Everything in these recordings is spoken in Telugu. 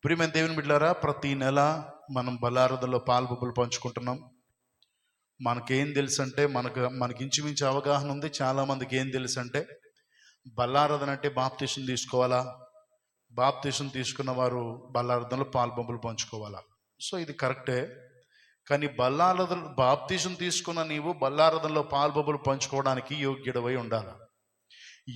ప్రియమైన దేవుని బిడ్డలారా, ప్రతి నెల మనం బల్లారదలో పాల్పొప్పులు పంచుకుంటున్నాం. మనకేం తెలుసు అంటే మనకి ఇంచుమించు అవగాహన ఉంది. చాలామందికి ఏం తెలుసు అంటే బల్లారదన అంటే బాప్తీసం తీసుకోవాలా, బాప్తీసం తీసుకున్న వారు బల్లారదనలో పాల్పొప్పులు పంచుకోవాలా. సో ఇది కరెక్టే. కానీ బాప్తీసం తీసుకున్న నీవు బల్లారదనలో పాల్పొప్పులు పంచుకోవడానికి యోగ్యుడవై ఉండాలి.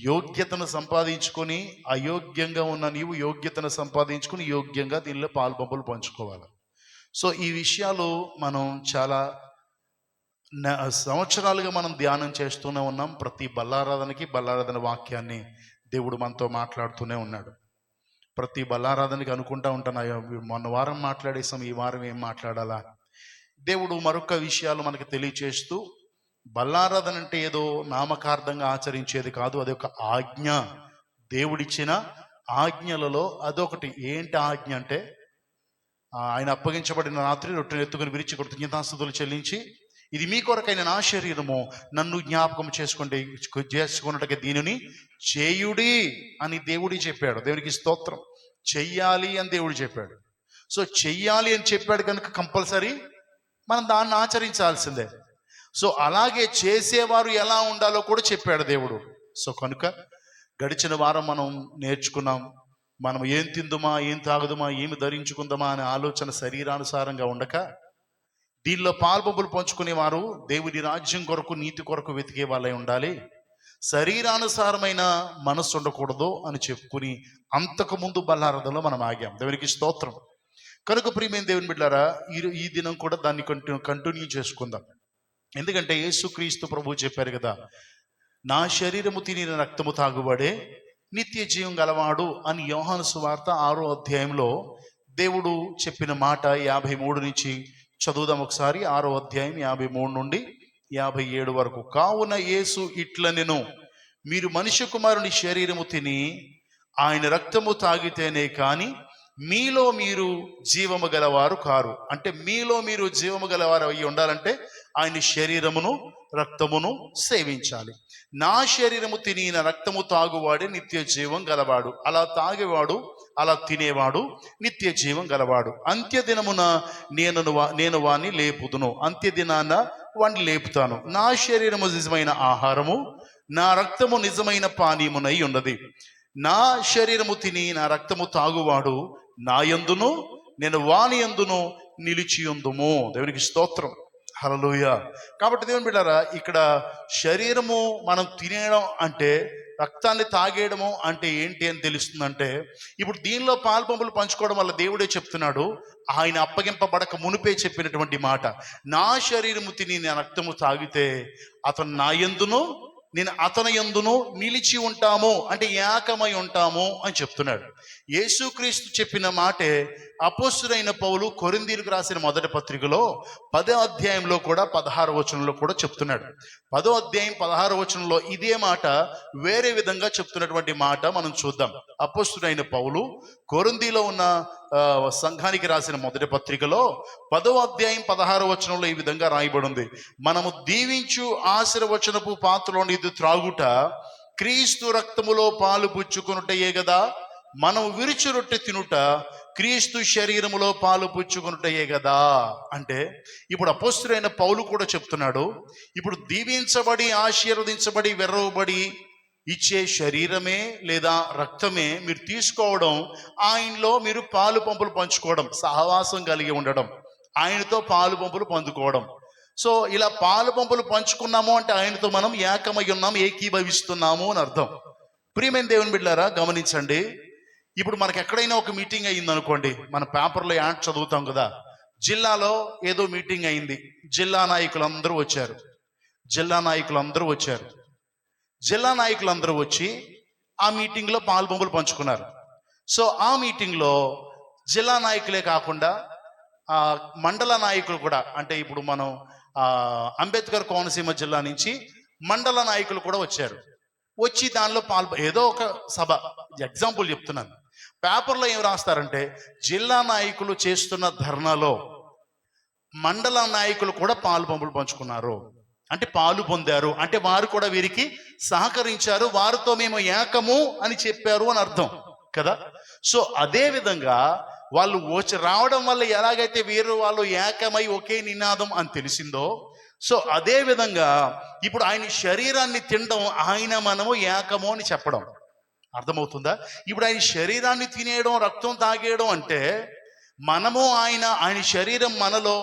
యోగ్యతను సంపాదించుకొని అయోగ్యంగా ఉన్న నీవు యోగ్యతను సంపాదించుకొని యోగ్యంగా దీనిలో పాల్పొప్పులు పంచుకోవాలి. సో ఈ విషయాలు మనం చాలా సంవత్సరాలుగా మనం ధ్యానం చేస్తూనే ఉన్నాం. ప్రతి బల్లారాధన వాక్యాన్ని దేవుడు మనతో మాట్లాడుతూనే ఉన్నాడు. ప్రతి బల్లారాధనకి అనుకుంటా ఉంటాను, మొన్న వారం మాట్లాడేసాం, ఈ వారం ఏం మాట్లాడాలా. దేవుడు మరొక విషయాలు మనకు తెలియచేస్తూ, బల్లారాధన అంటే ఏదో నామకార్థంగా ఆచరించేది కాదు, అది ఒక ఆజ్ఞ. దేవుడిచ్చిన ఆజ్ఞలలో అదొకటి. ఏంటి ఆజ్ఞ అంటే, ఆయన అప్పగించబడిన రాత్రి రొట్టెను ఎత్తుకుని విరిచి కృతజ్ఞతాస్తుతులు చెల్లించి, ఇది మీ కొరకైన నా శరీరము, నన్ను జ్ఞాపకం చేసుకున్నట్టుగా దీనిని చేయుడి అని దేవుడి చెప్పాడు. దేవునికి స్తోత్రం. చెయ్యాలి అని దేవుడు చెప్పాడు. సో చెయ్యాలి అని చెప్పాడు కనుక కంపల్సరీ మనం దాన్ని ఆచరించాల్సిందే. సో అలాగే చేసేవారు ఎలా ఉండాలో కూడా చెప్పాడు దేవుడు. సో కనుక గడిచిన వారం మనం నేర్చుకున్నాం, మనం ఏం తిందుమా, ఏం తాగుదుమా, ఏమి ధరించుకుందామా అనే ఆలోచన శరీరానుసారంగా ఉండక, దీనిలో పాల్పొప్పులు పంచుకునేవారు దేవుని రాజ్యం కొరకు, నీతి కొరకు వెతికే వాళ్ళై ఉండాలి. శరీరానుసారమైన మనస్సు ఉండకూడదు అని చెప్పుకుని అంతకుముందు బల్లారదలో మనం ఆగాం. దేవునికి స్తోత్రం. కనుక ప్రియమైన దేవుని బిడ్డలారా, ఈ దినం కూడా దాన్ని కంటిన్యూ చేసుకుందాం. ఎందుకంటే యేసుక్రీస్తు ప్రభువు చెప్పారు కదా, నా శరీరము తిని రక్తము తాగువాడే నిత్య జీవం గలవాడు అని యోహాను సువార్త 6వ అధ్యాయంలో దేవుడు చెప్పిన మాట 53 నుంచి చదువుదాం ఒకసారి. 6వ అధ్యాయం 53 నుండి 57 వరకు. కావున యేసు ఇట్లనెను, మీరు మనుష్య కుమారుని శరీరము తిని ఆయన రక్తము తాగితేనే కానీ మీలో మీరు జీవము గలవారు కారు. అంటే మీలో మీరు జీవము గలవారు అయ్యి ఉండాలంటే ఆయన శరీరమును రక్తమును సేవించాలి. నా శరీరము తిని నా రక్తము తాగువాడే నిత్య జీవం గలవాడు. అలా తాగేవాడు, అలా తినేవాడు నిత్య జీవం గలవాడు. అంత్యదినమున నేను వాణ్ణి లేపుదును, అంత్యదినాన వాణ్ణి లేపుతాను. నా శరీరము నిజమైన ఆహారము, నా రక్తము నిజమైన పానీయమునై ఉన్నది. నా శరీరము తిని నా రక్తము తాగువాడు నా యందును, నేను వాని యందును నిలిచియుందుము. దేవునికి స్తోత్రం. హల్లెలూయా. కాబట్టి దేవుని బిడ్డలారా, ఇక్కడ శరీరము మనం తినేయడం అంటే, రక్తాన్ని తాగేయడము అంటే ఏంటి అని తెలుస్తుందంటే, ఇప్పుడు దీనిలో పాల్పొప్పులు పంచుకోవడం వల్ల దేవుడే చెప్తున్నాడు, ఆయన అప్పగింపబడక మునిపే చెప్పినటువంటి మాట, నా శరీరము తిని నా రక్తము తాగితే అతను నా యందును, నేను అతని యందును నిలిచి ఉంటాము, అంటే ఏకమై ఉంటాము అని చెప్తున్నాడు. యేసుక్రీస్తు చెప్పిన మాటే అపోస్తలుడైన పౌలు కొరింథీయులకు రాసిన మొదటి పత్రికలో 10వ అధ్యాయంలో కూడా 16వ వచనంలో కూడా చెప్తున్నాడు. 10వ అధ్యాయం 16వ వచనంలో ఇదే మాట వేరే విధంగా చెప్తున్నటువంటి మాట మనం చూద్దాం. అపోస్తలుడైన పౌలు కొరింథీలో ఉన్న సంఘానికి రాసిన మొదటి పత్రికలో 10వ అధ్యాయం 16వ వచనంలో ఈ విధంగా రాయబడి ఉంది, మనము దీవించు ఆశీర్వచనపు పాత్రలోని ఇది త్రాగుట క్రీస్తు రక్తములో పాలు పుచ్చుకొనుటయే కదా, మనం విరుచు రొట్టె తినుట క్రీస్తు శరీరములో పాలు పుచ్చుకొనుటయే కదా. అంటే ఇప్పుడు అపోస్తలుడైన పౌలు కూడా చెప్తున్నాడు, ఇప్పుడు దీవించబడి ఆశీర్వదించబడి వెర్రవబడి ఇచ్చే శరీరమే లేదా రక్తమే మీరు తీసుకోవడం, ఆయనలో మీరు పాలు పంపులు పంచుకోవడం, సహవాసం కలిగి ఉండడం, ఆయనతో పాలు పంపులు పొందుకోవడం. సో ఇలా పాలు పంపులు పంచుకున్నాము అంటే ఆయనతో మనం ఏకమై ఉన్నాము, ఏకీభవిస్తున్నాము అని అర్థం. ప్రియమైన దేవుని బిడ్డలారా గమనించండి, ఇప్పుడు మనకు ఎక్కడైనా ఒక మీటింగ్ అయ్యింది అనుకోండి, మన పేపర్లో యాడ్ చదువుతాం కదా, జిల్లాలో ఏదో మీటింగ్ అయింది, జిల్లా నాయకులందరూ వచ్చారు. జిల్లా నాయకులందరూ వచ్చి ఆ మీటింగ్లో పాల్పొంపులు పంచుకున్నారు. సో ఆ మీటింగ్లో జిల్లా నాయకులే కాకుండా మండల నాయకులు కూడా, అంటే ఇప్పుడు మనం అంబేద్కర్ కోనసీమ జిల్లా నుంచి మండల నాయకులు కూడా వచ్చారు. వచ్చి దానిలో ఏదో ఒక సభ, ఎగ్జాంపుల్ చెప్తున్నాను, పేపర్లో ఏం రాస్తారంటే జిల్లా నాయకులు చేస్తున్న ధర్నాలో మండల నాయకులు కూడా పాల్పొంపులు పంచుకున్నారు, అంటే పాలు పొందారు, అంటే వారు కూడా వీరికి సహకరించారు, వారితో మేము ఏకము అని చెప్పారు అని అర్థం కదా. సో అదే విధంగా వాళ్ళు వచ్చి రావడం వల్ల ఎలాగైతే వేరు వాళ్ళు ఏకమై ఒకే నినాదం అని తెలిసిందో, సో అదే విధంగా ఇప్పుడు ఆయన శరీరాన్ని తినడం, ఆయన మనము ఏకము అని చెప్పడం అర్థమవుతుందా? ఇప్పుడు ఆయన శరీరాన్ని తినేయడం, రక్తం తాగేయడం అంటే మనము ఆయన శరీరం మనలో,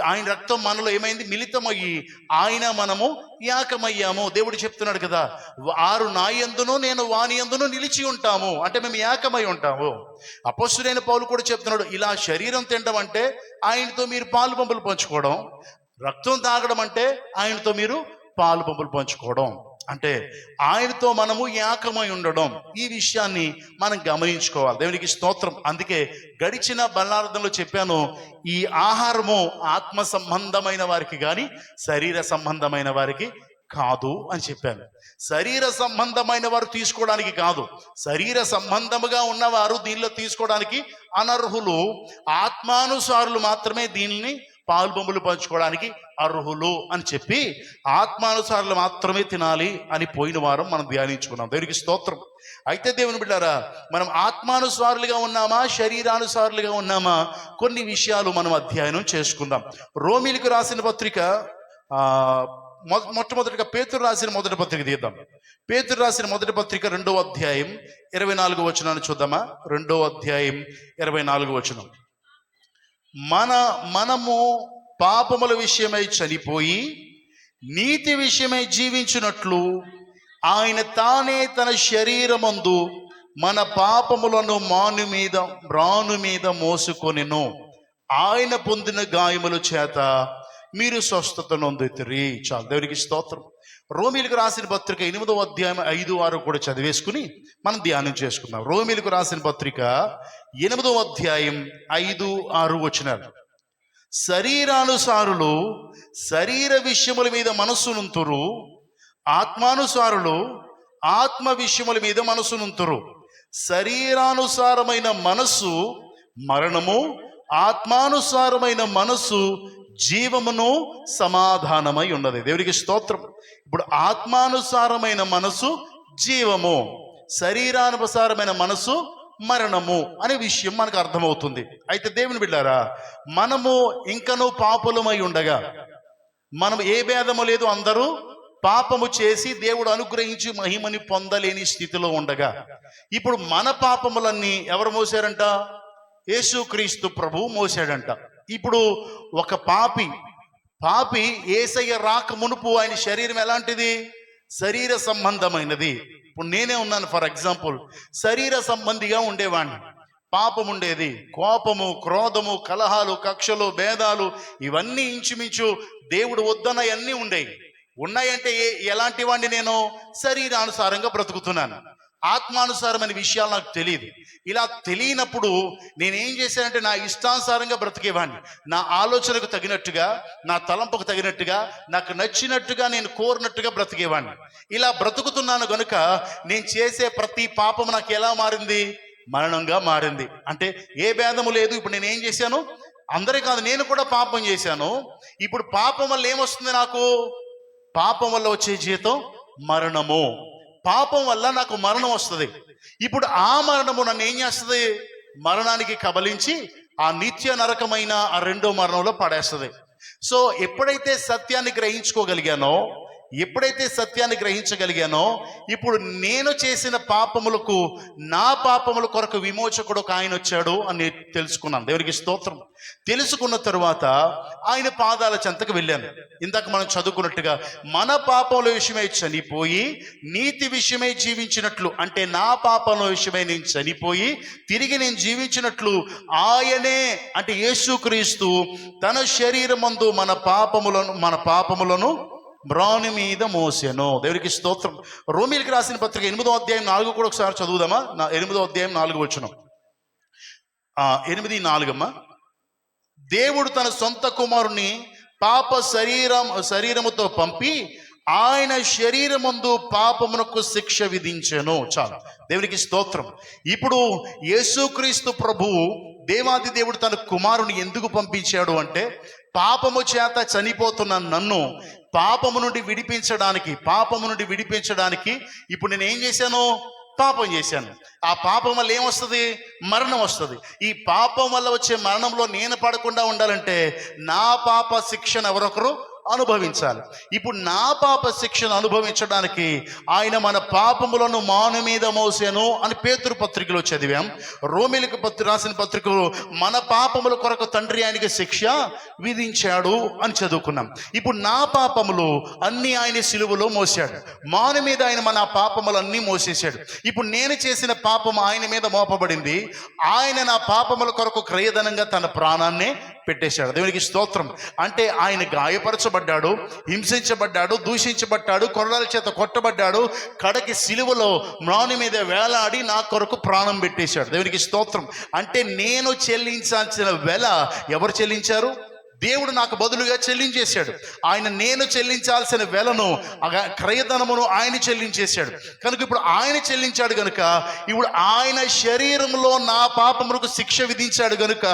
ఆయన రక్తం మనలో ఏమైంది? మిళితమయ్యి ఆయన మనము ఏకమయ్యాము. దేవుడు చెప్తున్నాడు కదా, వారు నా యందును నేను వాని యందును నిలిచి ఉంటాము, అంటే మేము ఏకమై ఉంటాము. అపొస్తలుడైన పౌలు కూడా చెప్తున్నాడు, ఇలా శరీరం తినడం అంటే ఆయనతో మీరు పాలు పంపులు పంచుకోవడం, రక్తం తాగడం అంటే ఆయనతో మీరు పాలు పంపులు పంచుకోవడం, అంటే ఆయనతో మనము ఏకమై ఉండడం. ఈ విషయాన్ని మనం గమనించుకోవాలి. దేవునికి స్తోత్రం. అందుకే గడిచిన బల్లార్థంలో చెప్పాను, ఈ ఆహారము ఆత్మ సంబంధమైన వారికి కానీ శరీర సంబంధమైన వారికి కాదు అని చెప్పాను. శరీర సంబంధమైన వారు తీసుకోవడానికి కాదు, శరీర సంబంధముగా ఉన్నవారు దీనిలో తీసుకోవడానికి అనర్హులు. ఆత్మానుసారులు మాత్రమే దీనిని పాల్బొమ్మలు పంచుకోవడానికి అర్హులు అని చెప్పి ఆత్మానుసారులు మాత్రమే తినాలి అని పోయిన వారం మనం ధ్యానించుకున్నాం. దేవునికి స్తోత్రం. అయితే దేవుని బిడ్డారా, మనం ఆత్మానుసారులుగా ఉన్నామా శరీరానుసారులుగా ఉన్నామా, కొన్ని విషయాలు మనం అధ్యయనం చేసుకుందాం. రోమీలకు రాసిన పత్రిక మొట్టమొదటిగా పేతురు రాసిన మొదటి పత్రిక తీద్దాం. పేతురు రాసిన మొదటి పత్రిక 2వ అధ్యాయం 24వ వచనాన్ని చూద్దామా. 2వ అధ్యాయం 24వ వచనం. మనము పాపముల విషయమై చనిపోయి నీతి విషయమై జీవించినట్లు ఆయన తానే తన శరీరమందు మన పాపములను రాను మీద మోసుకొనెను. ఆయన పొందిన గాయముల చేత మీరు స్వస్థత నొందితిరి. చాలు, దేవునికి స్తోత్రం. రోమీలకు రాసిన పత్రిక 8వ అధ్యాయం 5, 6 కూడా చదివేసుకుని మనం ధ్యానం చేసుకుందాం. రోమీలకు రాసిన పత్రిక 8వ అధ్యాయం 5, 6 వచనాలు. శరీరానుసారులు శరీర విషయముల మీద మనస్సునుంతురు, ఆత్మానుసారులు ఆత్మ విషయముల మీద మనస్సునుంతురు. శరీరానుసారమైన మనస్సు మరణము, ఆత్మానుసారమైన మనస్సు జీవమును సమాధానమై ఉన్నది. దేవునికి స్తోత్రం. ఇప్పుడు ఆత్మానుసారమైన మనసు జీవము, శరీరానుసారమైన మనసు మరణము అనే విషయం మనకు అర్థమవుతుంది. అయితే దేవుని బిడ్డారా, మనము ఇంకనూ పాపులమై ఉండగా, మనం ఏ భేదము లేదు, అందరూ పాపము చేసి దేవుడు అనుగ్రహించి మహిమని పొందలేని స్థితిలో ఉండగా, ఇప్పుడు మన పాపములన్నీ ఎవరు మోసారంట? యేసుక్రీస్తు ప్రభువు మోసాడంట. ఇప్పుడు ఒక పాపి యేసయ్య రాక మునుపు ఆయన శరీరం ఎలాంటిది? శరీర సంబంధమైనది. ఇప్పుడు నేనే ఉన్నాను, ఫర్ ఎగ్జాంపుల్, శరీర సంబంధిగా ఉండేవాడిని. పాపం ఉండేది, కోపము, క్రోధము, కలహాలు, కక్షలు, భేదాలు, ఇవన్నీ ఇంచుమించు దేవుడు వద్దన్నవన్నీ ఉన్నాయంటే ఎలాంటి వాడిని? నేను శరీరానుసారంగా బ్రతుకుతున్నాను. ఆత్మానుసారమైన విషయాలు నాకు తెలియదు. ఇలా తెలియనప్పుడు నేనేం చేశానంటే నా ఇష్టానుసారంగా బ్రతికేవాడిని. నా ఆలోచనకు తగినట్టుగా, నా తలంపుకు తగినట్టుగా, నాకు నచ్చినట్టుగా, నేను కోరినట్టుగా బ్రతికేవాడిని. ఇలా బ్రతుకుతున్నాను గనుక నేను చేసే ప్రతి పాపం నాకు ఎలా మారింది? మరణంగా మారింది. అంటే ఏ భేదము లేదు. ఇప్పుడు నేనేం చేశాను? అందరే కాదు, నేను కూడా పాపం చేశాను. ఇప్పుడు పాపం వల్ల ఏమొస్తుంది నాకు? పాపం వల్ల వచ్చే జీతం మరణము. పాపం వల్ల నాకు మరణం వస్తుంది. ఇప్పుడు ఆ మరణము నన్ను ఏం చేస్తుంది? మరణానికి కబలించి ఆ నిత్య నరకమైన ఆ 2వ మరణంలో పడేస్తుంది. సో ఎప్పుడైతే సత్యాన్ని గ్రహించగలిగానో ఇప్పుడు నేను చేసిన పాపములకు, నా పాపముల కొరకు విమోచకుడు ఒక ఆయన వచ్చాడు అని తెలుసుకున్నాను. దేవునికి స్తోత్రం. తెలుసుకున్న తరువాత ఆయన పాదాల చెంతకు వెళ్ళాను. ఇందాక మనం చదువుకున్నట్టుగా మన పాపముల విషయమై చనిపోయి నీతి విషయమై జీవించినట్లు, అంటే నా పాపముల విషయమై నేను చనిపోయి తిరిగి నేను జీవించినట్లు ఆయనే, అంటే యేసుక్రీస్తు తన శరీరమందు మన పాపములను మ్రాను మీద మోసెను. దేవునికి స్తోత్రం. రోమీలకు రాసిన పత్రిక 8వ అధ్యాయం 4 కూడా ఒకసారి చదువుదామా. 8వ అధ్యాయం 4 వచనం. 8:4 దేవుడు తన సొంత కుమారుని పాప శరీరముతో పంపి ఆయన శరీరమందు పాపమునకు శిక్ష విధించెను. చాలు, దేవునికి స్తోత్రం. ఇప్పుడు యేసుక్రీస్తు ప్రభువు, దేవాది దేవుడు తన కుమారుని ఎందుకు పంపించాడు అంటే, పాపము చేత చనిపోతున్న నన్ను పాపము నుండి విడిపించడానికి ఇప్పుడు నేను ఏం చేశాను? పాపం చేశాను. ఆ పాపం వల్ల ఏమొస్తుంది? మరణం వస్తుంది. ఈ పాపం వల్ల వచ్చే మరణంలో నేను పడకుండా ఉండాలంటే నా పాప శిక్షను ఎవరొకరు అనుభవించాలి. ఇప్పుడు నా పాప శిక్షను అనుభవించడానికి ఆయన మన పాపములను మాను మీద మోసాను అని పేతురు పత్రికలో చదివాం. రోమీలకు రాసిన పత్రికలో మన పాపముల కొరకు తండ్రి ఆయనకి శిక్ష విధించాడు అని చదువుకున్నాం. ఇప్పుడు నా పాపములు అన్నీ ఆయన సిలువలో మోసాడు. మాను మీద ఆయన మన పాపములన్నీ మోసేశాడు. ఇప్పుడు నేను చేసిన పాపం ఆయన మీద మోపబడింది. ఆయన నా పాపముల కొరకు క్రయధనంగా తన ప్రాణాన్నే పెట్టేశాడు. దేవునికి స్తోత్రం. అంటే ఆయన గాయపరచబడ్డాడు, హింసించబడ్డాడు, దూషించబడ్డాడు, కొరడాల చేత కొట్టబడ్డాడు, కడకి సిలువలో మ్రాను మీద వేలాడి నా కొరకు ప్రాణం పెట్టేశాడు. దేవునికి స్తోత్రం. అంటే నేను చెల్లించాల్సిన వెల ఎవరు చెల్లించారు? దేవుడు నాకు బదులుగా చెల్లించేశాడు. నేను చెల్లించాల్సిన వెలను, క్రయధనమును ఆయన చెల్లించేశాడు. కనుక ఇప్పుడు ఆయన చెల్లించాడు కనుక ఇప్పుడు ఆయన శరీరంలో నా పాపములకు శిక్ష విధించాడు కనుక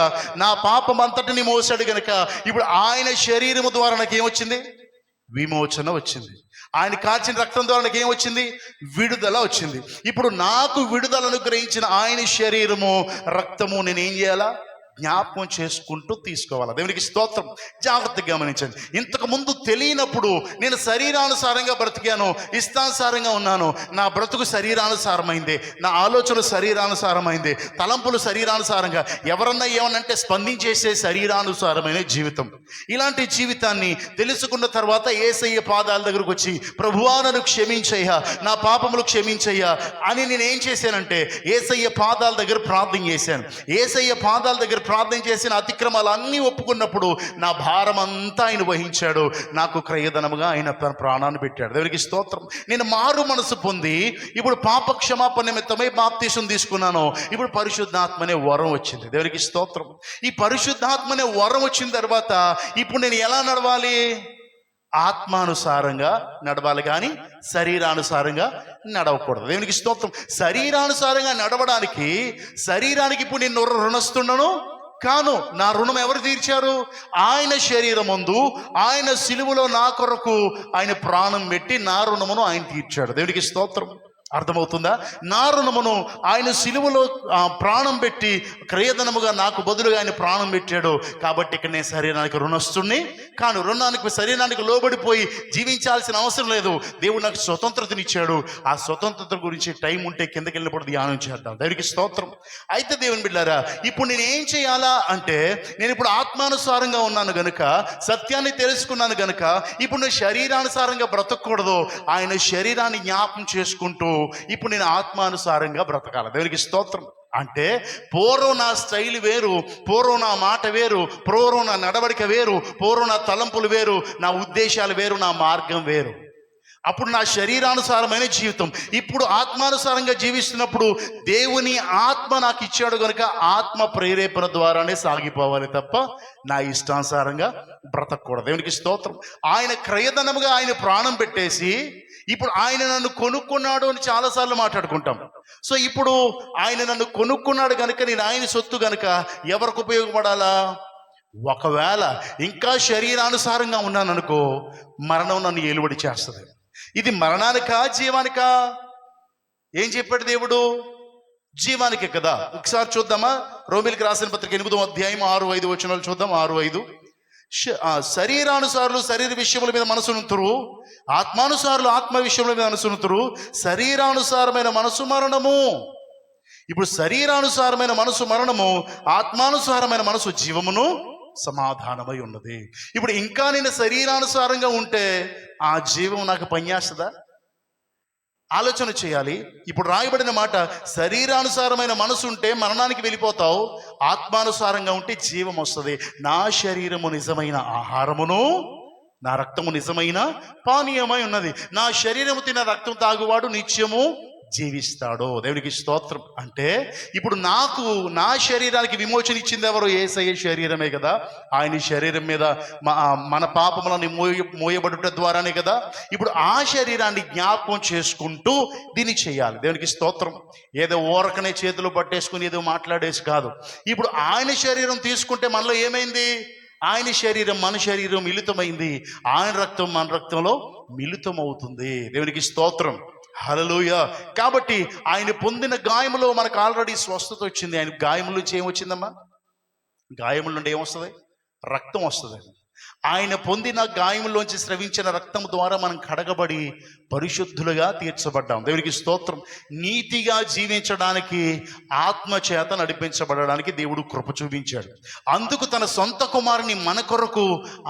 నా పాపం అంతటిని మోసాడు కనుక ఇప్పుడు ఆయన శరీరము ద్వారా నాకు ఏమొచ్చింది? విమోచన వచ్చింది. ఆయన కాచిన రక్తం ద్వారా నాకు ఏమొచ్చింది? విడుదల వచ్చింది. ఇప్పుడు నాకు విడుదలను గ్రహించిన ఆయన శరీరము, రక్తము నేనేం చేయాలా? జ్ఞాపకం చేసుకుంటూ తీసుకోవాలి. దేవునికి స్తోత్రం. జాగ్రత్తగా గమనించండి. ఇంతకు ముందు తెలియనప్పుడు నేను శరీరానుసారంగా బ్రతికాను, ఇష్టానుసారంగా ఉన్నాను. నా బ్రతుకు శరీరానుసారమైంది, నా ఆలోచన శరీరానుసారమైంది, తలంపులు శరీరానుసారంగా, ఎవరన్నా ఏమనంటే స్పందించేసే శరీరానుసారమైన జీవితం. ఇలాంటి జీవితాన్ని తెలుసుకున్న తర్వాత యేసయ్య పాదాల దగ్గరకు వచ్చి ప్రభువా నన్ను క్షమించయ్యా, నా పాపములు క్షమించయ్యా అని నేనేం చేశానంటే యేసయ్య పాదాల దగ్గర ప్రార్థన చేశాను. యేసయ్య పాదాల దగ్గర ప్రార్థన చేసిన అతిక్రమాలు అన్నీ ఒప్పుకున్నప్పుడు నా భారం అంతా ఆయన వహించాడు. నాకు క్రయధనముగా ఆయన ప్రాణాన్ని పెట్టాడు. దేవునికి స్తోత్రం. నేను మారు మనసు పొంది ఇప్పుడు పాప క్షమాపణ నిమిత్తమై బాప్తీసం తీసుకున్నాను. ఇప్పుడు పరిశుద్ధాత్మ అనే వరం వచ్చింది. దేవునికి స్తోత్రం. ఈ పరిశుద్ధాత్మ అనే వరం వచ్చిన తర్వాత ఇప్పుడు నేను ఎలా నడవాలి? ఆత్మానుసారంగా నడవాలి, కానీ శరీరానుసారంగా నడవకూడదు. దేవునికి స్తోత్రం. శరీరానుసారంగా నడవడానికి శరీరానికి ఇప్పుడు నేను రుణస్తున్నాను కాను. నా రుణం ఎవరు తీర్చారు? ఆయన శరీరం ముందు ఆయన సిలువలో నా కొరకు ఆయన ప్రాణం పెట్టి నా రుణమును ఆయన తీర్చాడు. దేవునికి స్తోత్రం. అర్థమవుతుందా? నా రుణమును ఆయన సిలువలో ప్రాణం పెట్టి క్రయధనముగా నాకు బదులుగా ఆయన ప్రాణం పెట్టాడు. కాబట్టి ఇక్కడ నేను శరీరానికి రుణస్తుణ్ణి కాను. శరీరానికి లోబడిపోయి జీవించాల్సిన అవసరం లేదు. దేవుడు నాకు స్వతంత్రతనిచ్చాడు. ఆ స్వతంత్రత గురించి టైం ఉంటే కిందకి వెళ్ళినప్పుడు ధ్యానం చేద్దాం. దేవునికి స్తోత్రం. అయితే దేవుని బిడ్డారా, ఇప్పుడు నేను ఏం చేయాలా అంటే నేను ఇప్పుడు ఆత్మానుసారంగా ఉన్నాను గనుక, సత్యాన్ని తెలుసుకున్నాను గనుక ఇప్పుడు నేను శరీరానుసారంగా బ్రతకూడదు. ఆయన శరీరాన్ని జ్ఞాపకం చేసుకుంటూ ఇప్పుడు నేను ఆత్మానుసారంగా బ్రతకాలి. దేవునికి స్తోత్రం. అంటే పూర్వం నా స్టైల్ వేరు, పూర్వం నా మాట వేరు, పూర్వం నా నడవడిక వేరు, పూర్వం నా తలంపులు వేరు, నా ఉద్దేశాలు వేరు, నా మార్గం వేరు. అప్పుడు నా శరీరానుసారమైన జీవితం. ఇప్పుడు ఆత్మానుసారంగా జీవిస్తున్నప్పుడు దేవుని ఆత్మ నాకు ఇచ్చాడు కనుక ఆత్మ ప్రేరేపణ ద్వారానే సాగిపోవాలి తప్ప నా ఇష్టానుసారంగా బ్రతకూడదు. దేవునికి స్తోత్రం. ఆయన క్రయధనముగా ఆయన ప్రాణం పెట్టేసి ఇప్పుడు ఆయన నన్ను కొనుక్కున్నాడు అని చాలాసార్లు మాట్లాడుకుంటాం. సో ఇప్పుడు ఆయన నన్ను కొనుక్కున్నాడు కనుక నేను ఆయన సొత్తు కనుక ఎవరికి ఉపయోగపడాలా? ఒకవేళ ఇంకా శరీరానుసారంగా ఉన్నాను అనుకో, మరణం నన్ను ఏలుబడి చేస్తుంది. ఇది మరణానికా జీవానికా? ఏం చెప్పాడు దేవుడు? జీవానికే కదా. ఒకసారి చూద్దామా? రోమీలకు రాసిన పత్రిక 8వ అధ్యాయం 6-5 వచనాలు చూద్దాం. 6-5. శరీరానుసారులు శరీర విషయముల మీద మనసునుతురు, ఆత్మానుసారులు ఆత్మ విషయముల మీద మనసునుతురు. శరీరానుసారమైన మనసు మరణము. ఇప్పుడు శరీరానుసారమైన మనసు మరణము, ఆత్మానుసారమైన మనసు జీవమును సమాధానమై ఉన్నది. ఇప్పుడు ఇంకా నేను శరీరానుసారంగా ఉంటే ఆ జీవం నాకు పనిచేస్తుందా? ఆలోచన చేయాలి. ఇప్పుడు రాయబడిన మాట, శరీరానుసారమైన మనసు ఉంటే మరణానికి వెళ్ళిపోతావు, ఆత్మానుసారంగా ఉంటే జీవం వస్తుంది. నా శరీరము నిజమైన ఆహారమును, నా రక్తము నిజమైన పానీయమై ఉన్నది. నా శరీరము తిన్న రక్తం తాగువాడు నిత్యము జీవిస్తాడు. దేవునికి స్తోత్రం. అంటే ఇప్పుడు నాకు నా శరీరానికి విమోచన ఇచ్చింది ఎవరు? యేసయ్య శరీరమే కదా. ఆయన శరీరం మీద మన పాపములను మోయబడుట ద్వారానే కదా. ఇప్పుడు ఆ శరీరాన్ని జ్ఞాపకం చేసుకుంటూ దీన్ని చేయాలి. దేవునికి స్తోత్రం. ఏదో ఊరకనే చేతులు పట్టేసుకుని ఏదో మాట్లాడేసి కాదు. ఇప్పుడు ఆయన శరీరం తీసుకుంటే మనలో ఏమైంది? ఆయన శరీరం మన శరీరం మిళితమైంది. ఆయన రక్తం మన రక్తంలో మిళితం అవుతుంది. దేవునికి స్తోత్రం. హల్లెలూయా. కాబట్టి ఆయన పొందిన గాయములో మనకు ఆల్రెడీ స్వస్థత వచ్చింది. ఆయన గాయముల నుంచి ఏమొచ్చిందమ్మా? గాయముల నుండి ఏమొస్తుంది? రక్తం వస్తుంది. ఆయన పొందిన గాయములోంచి స్రవించిన రక్తం ద్వారా మనం కడగబడి పరిశుద్ధులుగా తీర్చబడ్డాం. దేవునికి స్తోత్రం. నీతిగా జీవించడానికి, ఆత్మ చేత నడిపించబడడానికి దేవుడు కృప చూపించాడు. అందుకు తన సొంత కుమారుని మన కొరకు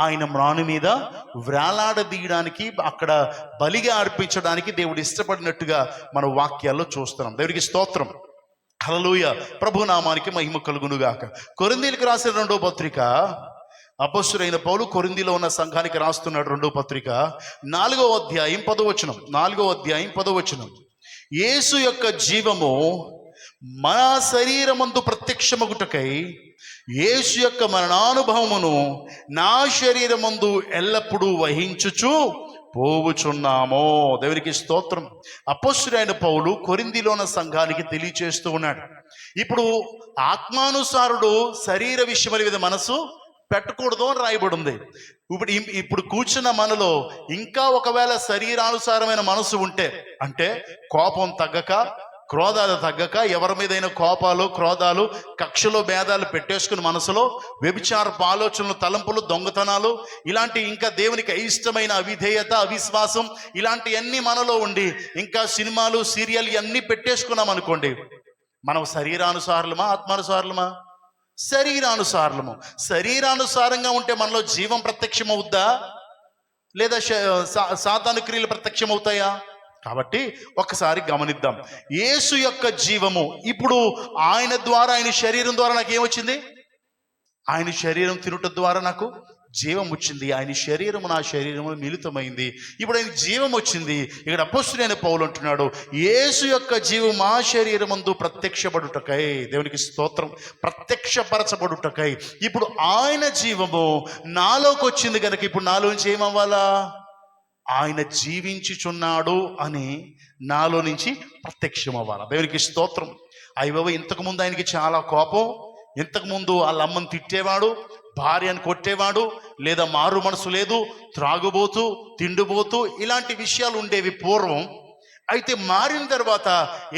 ఆయన మ్రాను మీద వ్రేలాడదీయడానికి, అక్కడ బలిగా అర్పించడానికి దేవుడు ఇష్టపడినట్టుగా మన వాక్యాల్లో చూస్తున్నాం. దేవునికి స్తోత్రం. హల్లెలూయా. ప్రభునామానికి మహిమ కలుగునుగాక. కొరింథీయులకు రాసిన 2వ పత్రిక, అపొస్తలుడైన పౌలు కొరింథీలో ఉన్న సంఘానికి రాస్తున్నాడు. 2వ పత్రిక 4వ అధ్యాయం 10వ వచనం. యేసు యొక్క జీవము మన శరీరమందు ప్రత్యక్షమగుటకై యేసు యొక్క మరణానుభవమును నా శరీరమందు ఎల్లప్పుడూ వహించుచు పోవుచున్నామో. దేవునికి స్తోత్రం. అపొస్తలుడైన పౌలు కొరింథీలో ఉన్న సంఘానికి తెలియచేస్తూ ఉన్నాడు. ఇప్పుడు ఆత్మానుసారుడు శరీర విషయముల మీద మనసు పెట్టకూడదు అని రాయబడి ఉంది. ఇప్పుడు కూర్చున్న మనలో ఇంకా ఒకవేళ శరీరానుసారమైన మనసు ఉంటే, అంటే కోపం తగ్గక, క్రోధాలు తగ్గక, ఎవరి మీదైనా కోపాలు, క్రోధాలు, కక్షలు, భేదాలు పెట్టేసుకుని మనసులో వ్యభిచారపు ఆలోచనలు, తలంపులు, దొంగతనాలు, ఇలాంటి ఇంకా దేవునికి అయిష్టమైన అవిధేయత, అవిశ్వాసం, ఇలాంటివన్నీ మనలో ఉండి ఇంకా సినిమాలు, సీరియల్ ఇవన్నీ పెట్టేసుకున్నాం అనుకోండి, మనం శరీరానుసారులమా, ఆత్మానుసారులమా? శరీరానుసారము. శరీరానుసారంగా ఉంటే మనలో జీవం ప్రత్యక్షమవుద్దా, లేదా సాతాను క్రియలు ప్రత్యక్షమవుతాయా? కాబట్టి ఒకసారి గమనిద్దాం. యేసు యొక్క జీవము ఇప్పుడు ఆయన ద్వారా, ఆయన శరీరం ద్వారా నాకు ఏమొచ్చింది? ఆయన శరీరం తినుట ద్వారా నాకు జీవం వచ్చింది. ఆయన శరీరము నా శరీరము మిళితమైంది. ఇప్పుడు ఆయన జీవం వచ్చింది. ఇక్కడ అపొస్తలుడైన పౌలు అంటున్నాడు, యేసు యొక్క జీవం మా శరీరమందు ప్రత్యక్షపడుటకై, దేవునికి స్తోత్రం, ప్రత్యక్షపరచబడుటకై ఇప్పుడు ఆయన జీవము నాలోకి వచ్చింది కనుక ఇప్పుడు నాలోంచి ఏమవ్వాలా? ఆయన జీవించుచున్నాడు అని నాలో నుంచి ప్రత్యక్షం అవ్వాలా. దేవునికి స్తోత్రం. అయ్యబాబు, ఇంతకుముందు ఆయనకి చాలా కోపం, ఇంతకుముందు వాళ్ళ అమ్మని తిట్టేవాడు, భార్యను కొట్టేవాడు, లేదా మారు మనసు లేదు, త్రాగుబోతూ, తిండిపోతూ, ఇలాంటి విషయాలు ఉండేవి పూర్వం. అయితే మారిన తర్వాత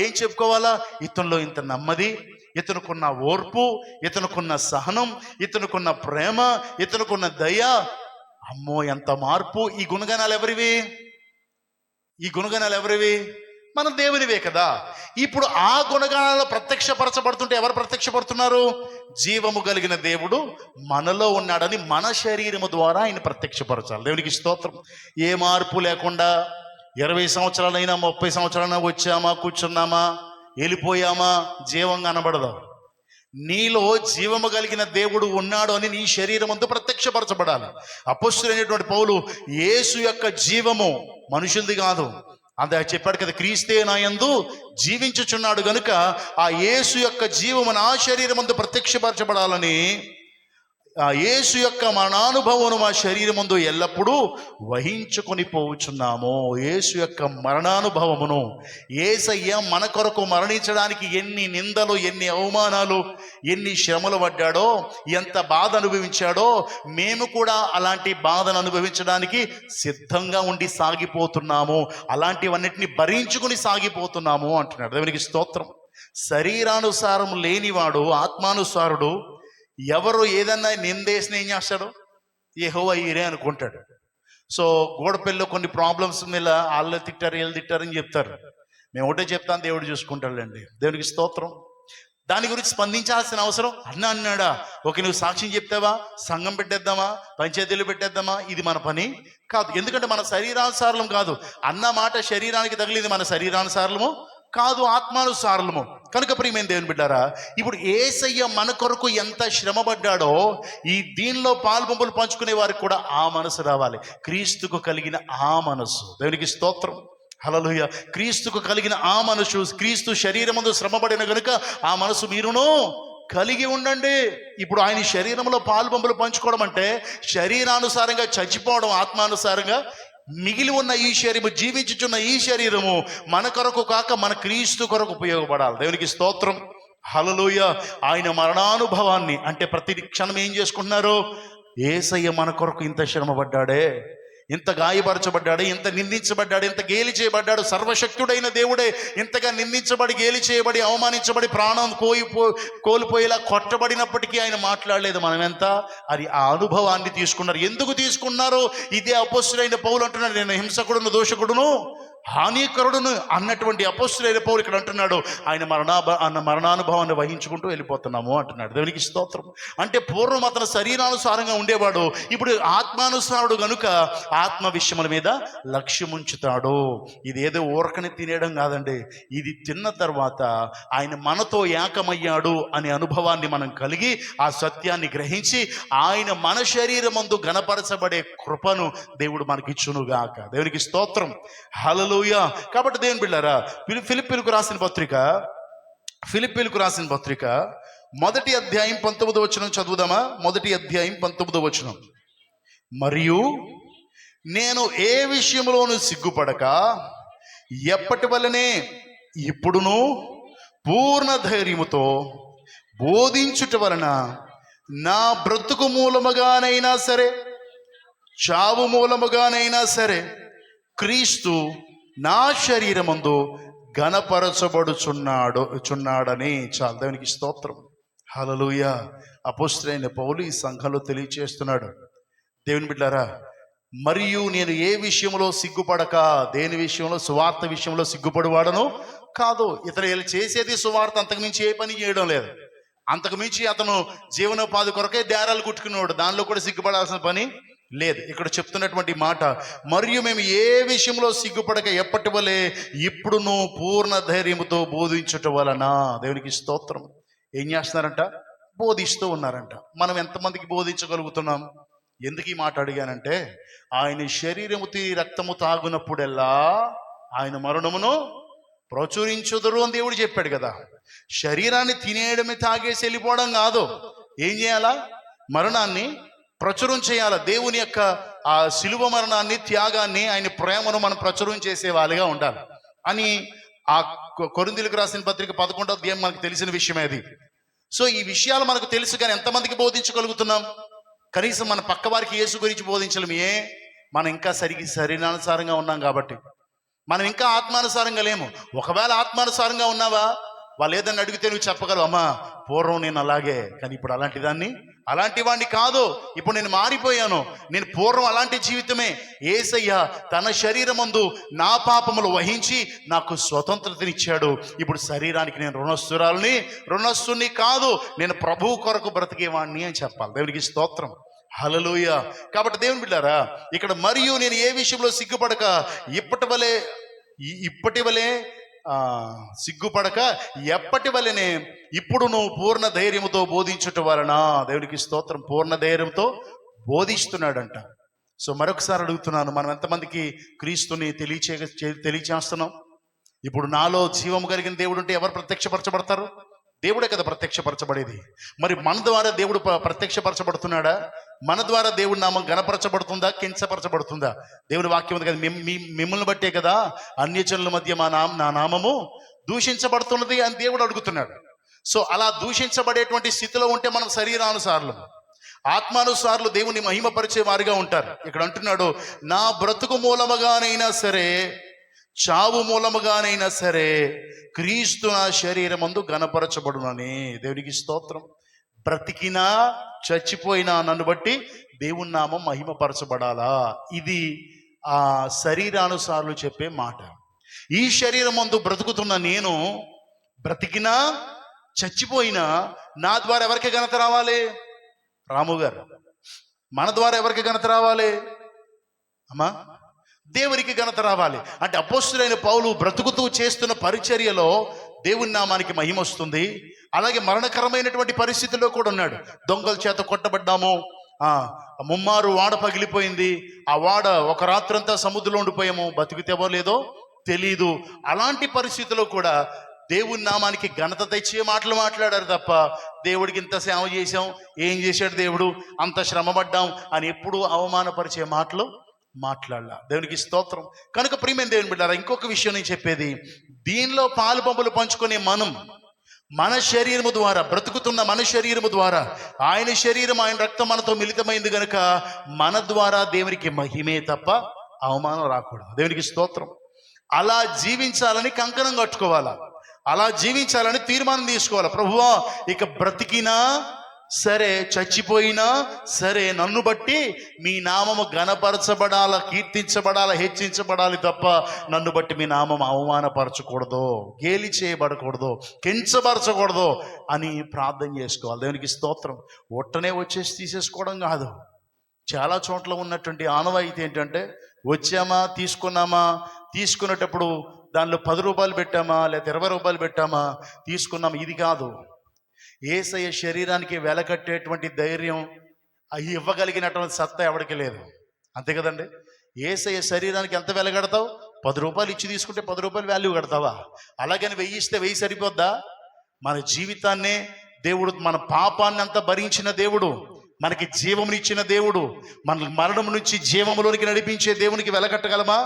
ఏం చెప్పుకోవాలా? ఇతనిలో ఇంత నెమ్మది, ఇతనుకున్న ఓర్పు, ఇతనుకున్న సహనం, ఇతనుకున్న ప్రేమ, ఇతనుకున్న దయ, అమ్మో ఎంత మార్పు. ఈ గుణగణాలు ఎవరివి? మన దేవునివే కదా. ఇప్పుడు ఆ గుణగణాలు ప్రత్యక్షపరచబడుతుంటే ఎవరు ప్రత్యక్షపడుతున్నారు? జీవము కలిగిన దేవుడు మనలో ఉన్నాడని మన శరీరము ద్వారా ఆయన ప్రత్యక్షపరచాలి. దేవునికి స్తోత్రం. ఏ మార్పు లేకుండా 20 సంవత్సరాలైనా 30 సంవత్సరాలైనా వచ్చామా, కూర్చున్నామా, వెళ్ళిపోయామా, జీవం కనబడదు. నీలో జీవము కలిగిన దేవుడు ఉన్నాడు అని నీ శరీరమందు ప్రత్యక్షపరచబడాలి. అపొస్తలుడైనటువంటి పౌలు యేసు యొక్క జీవము మనుషులది కాదు, అంతే చెప్పాడు కదా, క్రీస్తే నాయందు జీవించుచున్నాడు గనుక ఆ యేసు యొక్క జీవము నా శరీరమందు ప్రత్యక్షపరచబడాలని, ఆ యేసు యొక్క మరణానుభవమును మా శరీరమందు ఎల్లప్పుడూ వహించుకొని పోవుచున్నాము. యేసు యొక్క మరణానుభవమును, యేసయ్య మన కొరకు మరణించడానికి ఎన్ని నిందలు, ఎన్ని అవమానాలు, ఎన్ని శ్రమలు పడ్డాడో, ఎంత బాధ అనుభవించాడో, మేము కూడా అలాంటి బాధను అనుభవించడానికి సిద్ధంగా ఉండి సాగిపోతున్నాము. అలాంటివన్నిటిని భరించుకుని సాగిపోతున్నాము అంటున్నాడు. దేవునికి స్తోత్రం. శరీరానుసారం లేనివాడు, ఆత్మానుసారుడు, ఎవరు ఏదన్నా నిందేసిన ఏం చేస్తాడు? యెహోవా ఈరే అనుకుంటాడు. సో గోడపల్లిలో కొన్ని ప్రాబ్లమ్స్ మీద వాళ్ళు తిట్టారు, వీళ్ళు తిట్టారని చెప్తారు. మేము ఒకటే చెప్తాను, దేవుడు చూసుకుంటాడండి. దేవునికి స్తోత్రం. దాని గురించి స్పందించాల్సిన అవసరం అన్నాడా? ఓకే, నువ్వు సాక్ష్యం చెప్తావా, సంఘం పెట్టేద్దామా, పంచాయతీలు పెట్టేద్దామా, ఇది మన పని కాదు. ఎందుకంటే మన శరీరానుసారం కాదు. అన్న మాట శరీరానికి తగిలింది, మన శరీరానుసారము కాదు, ఆత్మానుసారము. కనుక ప్రియమైన దేవుని బిడ్డారా, ఇప్పుడు యేసయ్య మన కొరకు ఎంత శ్రమపడ్డాడో ఈ దీనిలో పాల్పంపులు పంచుకునే వారికి కూడా ఆ మనసు రావాలి. క్రీస్తుకు కలిగిన ఆ మనసు. దేవునికి స్తోత్రం. హల్లెలూయా. క్రీస్తుకు కలిగిన ఆ మనసు, క్రీస్తు శరీరమందు శ్రమపడిన కనుక ఆ మనసు మీరును కలిగి ఉండండి. ఇప్పుడు ఆయన శరీరంలో పాల్పంపులు పంచుకోవడం అంటే శరీరానుసారంగా చచ్చిపోవడం, ఆత్మానుసారంగా మిగిలి ఉన్న ఈ శరీరము, జీవించుచున్న ఈ శరీరము మన కొరకు కాక మన క్రీస్తు కొరకు ఉపయోగపడాలి. దేవునికి స్తోత్రం. హల్లెలూయా. ఆయన మరణానుభవాన్ని అంటే ప్రతి క్షణం ఏం చేసుకుంటున్నారు? యేసయ్య మన కొరకు ఇంత శ్రమ పడ్డాడే, ఇంత గాయపరచబడ్డాడు, ఇంత నిందించబడ్డాడు, ఇంత గేలి చేయబడ్డాడు. సర్వశక్తుడైన దేవుడే ఇంతగా నిందించబడి, గేలి చేయబడి, అవమానించబడి, ప్రాణం కోల్పోయేలా కొట్టబడినప్పటికీ ఆయన మాట్లాడలేదు. మనం ఎంత అది ఆ అనుభవాన్ని తీసుకున్నారు. ఎందుకు తీసుకున్నారో ఇదే అపొస్తలుడైన పౌలు అంటున్నాడు, నేను హింసకుడును, దోషకుడును, హానికరుడును అన్నటువంటి అపొస్తలుడైన పౌలు ఇక్కడ అంటున్నాడు, ఆయన మరణానుభవాన్ని వహించుకుంటూ వెళ్ళిపోతున్నాము అంటున్నాడు. దేవునికి స్తోత్రం. అంటే పూర్వం అతను శరీరానుసారంగా ఉండేవాడు, ఇప్పుడు ఆత్మానుసారుడు గనుక ఆత్మ విషయముల మీద లక్ష్యం ఉంచుతాడు. ఇది ఏదో ఊరకని తినేయడం కాదండి, ఇది తిన్న తర్వాత ఆయన మనతో ఏకమయ్యాడు అనే అనుభవాన్ని మనం కలిగి ఆ సత్యాన్ని గ్రహించి ఆయన మన శరీరమందు గణపరచబడే కృపను దేవుడు మనకిచ్చునుగాక. దేవునికి స్తోత్రం. హల్లెలూయా. కాబట్టి దేవుని బిడ్డలారా, ఫిలిప్పీలకు రాసిన పత్రిక 1వ అధ్యాయం 19వ వచనం చదువుదామా? 1వ అధ్యాయం 19వ వచనం. మరియు నేను ఏ విషయంలోనూ సిగ్గుపడక ఎప్పటి వలనే ఇప్పుడును పూర్ణ ధైర్యముతో బోధించుట వలన నా బ్రతుకు మూలముగానైనా సరే, చావు మూలముగానైనా సరే, క్రీస్తు నా శరీరమందు చున్నాడని. చాలు. దేవునికి స్తోత్రం. హల్లెలూయా. అపొస్తలుడైన పౌలు ఈ సంఘంలో తెలియచేస్తున్నాడు, దేవుని బిడ్డలారా, మరియు నేను ఏ విషయంలో సిగ్గుపడక, దేని విషయంలో, సువార్త విషయంలో సిగ్గుపడివాడను కాదు. ఇతను చేసేది సువార్త, అంతకుమించి ఏ పని చేయడం లేదు. అంతకుమించి అతను జీవనోపాధి కొరకే డేరాలు కుట్టుకున్నాడు, దానిలో కూడా సిగ్గుపడాల్సిన పని లేదు. ఇక్కడ చెప్తున్నటువంటి మాట, మరియు మేము ఏ విషయంలో సిగ్గుపడక ఎప్పటి వలె ఇప్పుడును పూర్ణ ధైర్యముతో బోధించుట వలన. దేవునికి స్తోత్రం. ఏం చేస్తున్నారంట? బోధిస్తూ ఉన్నారంట. మనం ఎంతమందికి బోధించగలుగుతున్నాం? ఎందుకు ఈ మాట అడిగానంటే, ఆయన శరీరము తిని రక్తము తాగునప్పుడెల్లా ఆయన మరణమును ప్రచురించుదురు అని దేవుడు చెప్పాడు కదా. శరీరాన్ని తినేయడమే, తాగేసి వెళ్ళిపోవడం కాదు. ఏం చేయాలా? మరణాన్ని ప్రచురం చేయాలి. దేవుని యొక్క ఆ శిలువ మరణాన్ని, త్యాగాన్ని, ఆయన ప్రేమను మనం ప్రచురం చేసే వాళ్ళుగా ఉండాలి అని ఆ కొరింథీయులకు రాసిన పత్రిక 11వ అధ్యాయం మనకు తెలిసిన విషయమే అది. సో ఈ విషయాలు మనకు తెలుసు, కానీ ఎంతమందికి బోధించగలుగుతున్నాం? కనీసం మన పక్క వారికి యేసు గురించి బోధించలేము. మనం ఇంకా శరీరానుసారంగా ఉన్నాం కాబట్టి, మనం ఇంకా ఆత్మానుసారంగా లేము. ఒకవేళ ఆత్మానుసారంగా ఉన్నావా, వాళ్ళు ఏదన్నా అడిగితే నువ్వు చెప్పగలవు, అమ్మా పూర్వం నేను అలాగే, కానీ ఇప్పుడు అలాంటి వాడిని కాదు, ఇప్పుడు నేను మారిపోయాను, నేను పూర్వం అలాంటి జీవితమే. యేసయ్య తన శరీరమందు నా పాపములు వహించి నాకు స్వతంత్రతనిచ్చాడు. ఇప్పుడు శరీరానికి నేను రుణస్తుని కాదు, నేను ప్రభువు కొరకు బ్రతికేవాడిని అని చెప్పాలి. దేవునికి స్తోత్రం. హల్లెలూయా. కాబట్టి దేవుని బిడ్డారా, ఇక్కడ మరియు నేను ఏ విషయంలో సిగ్గుపడక ఇప్పటి వలె సిగ్గుపడక ఎప్పటి వలెనే ఇప్పుడు నువ్వు పూర్ణ ధైర్యముతో బోధించుట వలన. దేవునికి స్తోత్రం. పూర్ణ ధైర్యంతో బోధిస్తున్నాడంట. సో మరొకసారి అడుగుతున్నాను, మనం ఎంతమందికి క్రీస్తుని తెలియచేస్తున్నాం? ఇప్పుడు నాలో జీవము కలిగిన దేవుడు ఉంటే ఎవరు ప్రత్యక్షపరచబడతారు? దేవుడే కదా ప్రత్యక్షపరచబడేది. మరి మన ద్వారా దేవుడు ప్రత్యక్షపరచబడుతున్నాడా? మన ద్వారా దేవుడి నామం గణపరచబడుతుందా, కించపరచబడుతుందా? దేవుడి వాక్యం ఉంది కదా, మిమ్మల్ని బట్టే కదా అన్యజనుల మధ్య నా నామము దూషించబడుతున్నది అని దేవుడు అడుగుతున్నాడు. సో అలా దూషించబడేటువంటి స్థితిలో ఉంటే మనం శరీరానుసారులు, ఆత్మానుసారులు దేవుని మహిమపరిచే వారిగా ఉంటారు. ఇక్కడ అంటున్నాడు, నా బ్రతుకు మూలముగానైనా సరే, చావు మూలముగానైనా సరే, క్రీస్తు నా శరీరమందు గణపరచబడునని. దేవునికి స్తోత్రం. బ్రతికినా చచ్చిపోయినా నన్ను బట్టి దేవుని నామం మహిమపరచబడాలా. ఇది ఆ శరీరానుసారులు చెప్పే మాట. ఈ శరీరమందు బ్రతుకుతున్న నేను బ్రతికినా చచ్చిపోయినా నా ద్వారా ఎవరికి ఘనత రావాలి? రాము గారు, మన ద్వారా ఎవరికి ఘనత రావాలి? అమ్మా, దేవునికి ఘనత రావాలి. అంటే అపోస్తలుడైన పౌలు బ్రతుకుతూ చేస్తున్న పరిచర్యలో దేవుని నామానికి మహిమ వస్తుంది. అలాగే మరణకరమైనటువంటి పరిస్థితుల్లో కూడా ఉన్నాడు. దొంగల చేత కొట్టబడ్డాము, ముమ్మారు వాడ పగిలిపోయింది, ఆ వాడ ఒక రాత్రంతా సముద్రంలో ఉండిపోయాము, బతికితేవో లేదో తెలీదు. అలాంటి పరిస్థితుల్లో కూడా దేవుని నామానికి ఘనత తెచ్చే మాటలు మాట్లాడారు తప్ప, దేవుడికి ఇంత సేవ చేశాం, ఏం చేశాడు దేవుడు, అంత శ్రమపడ్డాం అని ఎప్పుడూ అవమానపరిచే మాటలు మాట్లాడాల. దేవునికి స్తోత్రం. కనుక ప్రియమైన దేవుని బిడ్డారా, ఇంకొక విషయం నేను చెప్పేది, దీనిలో పాలు పంపులు పంచుకునే మన శరీరము ద్వారా, బ్రతుకుతున్న మన శరీరము ద్వారా, ఆయన శరీరం ఆయన రక్తం మనతో మిళితమైంది గనుక మన ద్వారా దేవునికి మహిమే తప్ప అవమానం రాకూడదు. దేవునికి స్తోత్రం. అలా జీవించాలని కంకణం కట్టుకోవాలా, అలా జీవించాలని తీర్మానం తీసుకోవాలి. ప్రభువా, ఇక బ్రతికినా సరే, చచ్చిపోయినా సరే, నన్ను బట్టి మీ నామము ఘనపరచబడాల, కీర్తించబడాల, హెచ్చించబడాలి తప్ప నన్ను బట్టి మీ నామం అవమానపరచకూడదు, గేలి చేయబడకూడదు, కించపరచకూడదు అని ప్రార్థన చేసుకోవాలి. దేవునికి స్తోత్రం. ఒట్టనే వచ్చేసి తీసేసుకోవడం కాదు. చాలా చోట్ల ఉన్నటువంటి ఆనవాయితీ ఏంటంటే, వచ్చామా, తీసుకున్నామా, తీసుకునేటప్పుడు దానిలో 10 రూపాయలు పెట్టామా లేదా 20 రూపాయలు పెట్టామా, తీసుకున్నామా, ఇది కాదు. యేసయ్య శరీరానికి వెలకట్టేటువంటి ధైర్యం, అవి ఇవ్వగలిగినటువంటి సత్తా ఎవరికి లేదు. అంతే కదండి. యేసయ్య శరీరానికి ఎంత వెలగడతావు? 10 రూపాయలు ఇచ్చి తీసుకుంటే 10 రూపాయలు వాల్యూ కడతావా? అలాగని 1000 ఇస్తే 1000 సరిపోద్దా? మన జీవితాన్నే దేవుడు, మన పాపాన్ని అంతా భరించిన దేవుడు, మనకి జీవమునిచ్చిన దేవుడు, మన మరణం నుంచి జీవములోనికి నడిపించే దేవునికి వెలకట్టగలమా?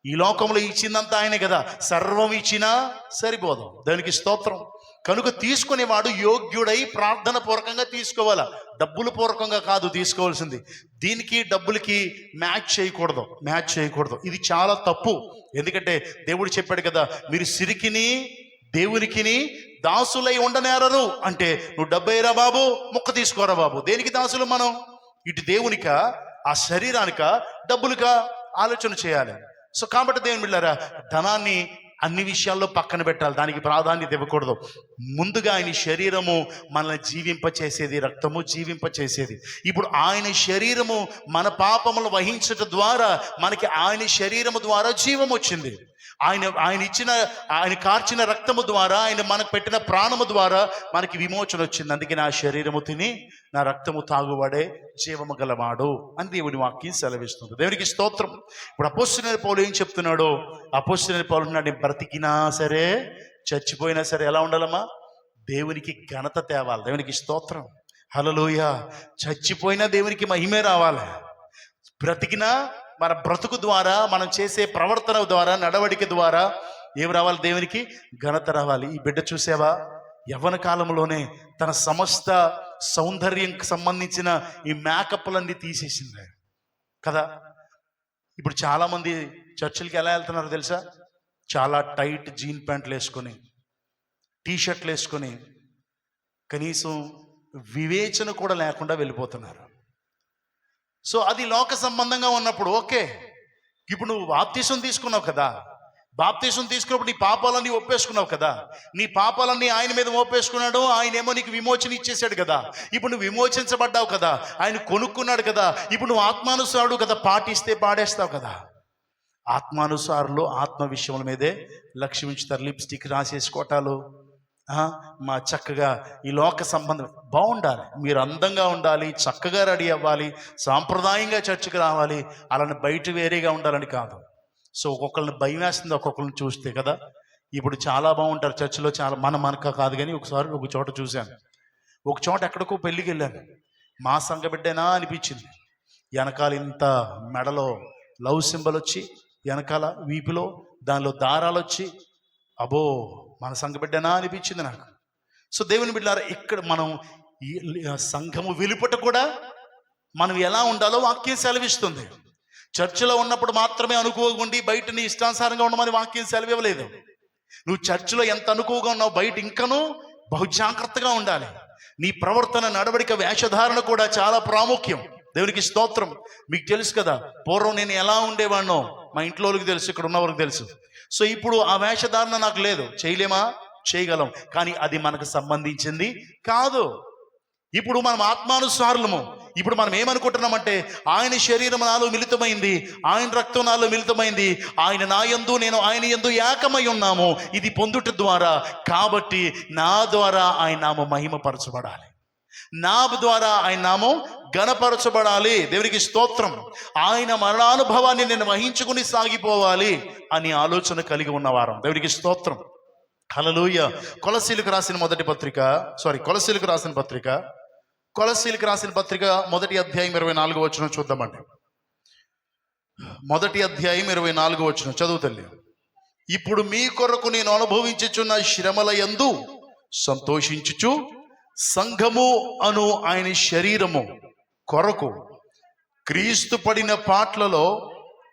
ఈ లోకంలో ఇచ్చిందంతా ఆయనే కదా. సర్వం ఇచ్చినా సరిపోదు. దానికి స్తోత్రం. కనుక తీసుకునేవాడు యోగ్యుడై ప్రార్థన పూర్వకంగా తీసుకోవాలా, డబ్బులు పూర్వకంగా కాదు తీసుకోవాల్సింది. దీనికి డబ్బులకి మ్యాచ్ చేయకూడదు. ఇది చాలా తప్పు. ఎందుకంటే దేవుడు చెప్పాడు కదా, మీరు సిరికిని దేవునికిని దాసులై ఉండనేరరు అంటే, నువ్వు డబ్బైరా బాబు, ముక్క తీసుకోరా బాబు. దేనికి దాసులు మనం? ఇటు దేవునిక, ఆ శరీరానిక, డబ్బులుక ఆలోచన చేయాలి. సో కాబట్టి దేవుని బిడ్డలారా, ధనాన్ని అన్ని విషయాల్లో పక్కన పెట్టాలి, దానికి ప్రాధాన్యత ఇవ్వకూడదు. ముందుగా ఆయన శరీరము మనల్ని జీవింపచేసేది, రక్తము జీవింపచేసేది. ఇప్పుడు ఆయన శరీరము మన పాపములు వహించటం ద్వారా మనకి ఆయన శరీరము ద్వారా జీవం వచ్చింది. ఆయన కార్చిన రక్తము ద్వారా, ఆయన మనకు పెట్టిన ప్రాణము ద్వారా మనకి విమోచన వచ్చింది. అందుకే నా శరీరము తిని నా రక్తము తాగువాడే జీవము గలవాడు అని దేవుని వాక్యం సెలవిస్తుంది. దేవునికి స్తోత్రం. ఇప్పుడు అపోస్తలుడైన పౌలు ఏం చెప్తున్నాడో, అపోస్తలుడైన పౌలు అన్నాడు, బ్రతికినా సరే చచ్చిపోయినా సరే ఎలా ఉండాలమ్మా? దేవునికి ఘనత తేవాలి. దేవునికి స్తోత్రం. హల్లెలూయా. చచ్చిపోయినా దేవునికి మహిమే రావాలి, బ్రతికినా మన బ్రతుకు ద్వారా, మనం చేసే ప్రవర్తన ద్వారా, నడవడిక ద్వారా ఏం రావాలి? దేవునికి ఘనత రావాలి. ఈ బిడ్డ చూసావా, యవ్వన కాలంలోనే తన సమస్త సౌందర్యంకి సంబంధించిన ఈ మేకప్లన్నీ తీసేసింది కదా. ఇప్పుడు చాలామంది చర్చిలకి ఎలా వెళ్తున్నారో తెలుసా? చాలా టైట్ జీన్ ప్యాంట్లు వేసుకొని, టీషర్ట్లు వేసుకొని, కనీసం వివేచన కూడా లేకుండా వెళ్ళిపోతున్నారు. సో అది లోక సంబంధంగా ఉన్నప్పుడు ఓకే. ఇప్పుడు నువ్వు బాప్తీసం తీసుకున్నావు కదా, బాప్తీసం తీసుకున్నప్పుడు నీ పాపాలన్నీ ఒప్పేసుకున్నావు కదా, నీ పాపాలన్నీ ఆయన మీద ఒప్పేసుకున్నాడు, ఆయన ఏమో నీకు విమోచన ఇచ్చేసాడు కదా. ఇప్పుడు నువ్వు విమోచించబడ్డావు కదా, ఆయన కొనుక్కున్నాడు కదా. ఇప్పుడు నువ్వు ఆత్మానుసారుడు కదా, పాటిస్తే పాడేస్తావు కదా. ఆత్మానుసారులు ఆత్మ విషయముల మీదే లక్ష్యం ఉంచుతారు. లిప్స్టిక్ రాసేసుకోవటాలు, మా చక్కగా ఈ లోక సంబంధం బాగుండాలి, మీరు అందంగా ఉండాలి, చక్కగా రెడీ అవ్వాలి, సాంప్రదాయంగా చర్చికి రావాలి, అలానే బయట వేరేగా ఉండాలని కాదు. సో ఒక్కొక్కరిని భయం వేస్తుంది ఒక్కొక్కరిని చూస్తే కదా. ఇప్పుడు చాలా బాగుంటారు చర్చిలో, చాలా మనక కాదు కానీ ఒకసారి ఒక చోట చూశాను. ఒక చోట ఎక్కడికో పెళ్ళికి వెళ్ళాను, మా సంఘ బిడ్డేనా అనిపించింది. వెనకాల ఇంత మెడలో లవ్ సింబల్ వచ్చి, వెనకాల వీపులో దానిలో దారాలు వచ్చి, అబో మన సంఘ బిడ్డనా అనిపించింది నాకు. సో దేవుని బిడ్డలారా, ఇక్కడ మనం ఈ సంఘము వెలుపట కూడా మనం ఎలా ఉండాలో వాక్యం సెలవిస్తుంది. చర్చిలో ఉన్నప్పుడు మాత్రమే అనుకోకుండి బయట నీ ఇష్టానుసారంగా ఉండమని వాక్యం సెలవివ్వలేదు. నువ్వు చర్చిలో ఎంత అనుకువగా ఉన్నావు, బయట ఇంకనూ బహు జాగ్రత్తగా ఉండాలి. నీ ప్రవర్తన, నడవడిక, వేషధారణ కూడా చాలా ప్రాముఖ్యం. దేవునికి స్తోత్రం. మీకు తెలుసు కదా, పూర్వం నేను ఎలా ఉండేవాడినో మా ఇంట్లో వాళ్ళకి తెలుసు, ఇక్కడ ఉన్నవారికి తెలుసు. సో ఇప్పుడు ఆ వేషధారణ నాకు లేదు. చేయలేమా? చేయగలం, కానీ అది మనకు సంబంధించింది కాదు. ఇప్పుడు మనం ఆత్మానుసారులము. ఇప్పుడు మనం ఏమనుకుంటున్నామంటే, ఆయన శరీరం నాలో మిళితమైంది, ఆయన రక్తం నాలో మిళితమైంది, ఆయన నా యందు నేను ఆయన యందు ఏకమై ఉన్నాము, ఇది పొందుట ద్వారా. కాబట్టి నా ద్వారా ఆయన నామం మహిమపరచబడాలి, నా ద్వారా ఆయన నామం ఘనపరచబడాలి. దేవునికి స్తోత్రం. ఆయన మరణానుభవాన్ని నేను వహించుకుని సాగిపోవాలి అని ఆలోచన కలిగి ఉన్నవారం. దేవునికి స్తోత్రం. హల్లెలూయా. కొలస్సీలకు రాసిన పత్రిక మొదటి అధ్యాయం 24వ వచనం చూద్దామండి. మొదటి అధ్యాయం 24వ వచనం చదువు తల్లి. ఇప్పుడు మీ కొరకు నేను అనుభవించుచున్న శ్రమల యందు సంతోషించుచు సంఘము అను ఆయన శరీరము కొరకు క్రీస్తు పడిన పాట్లలో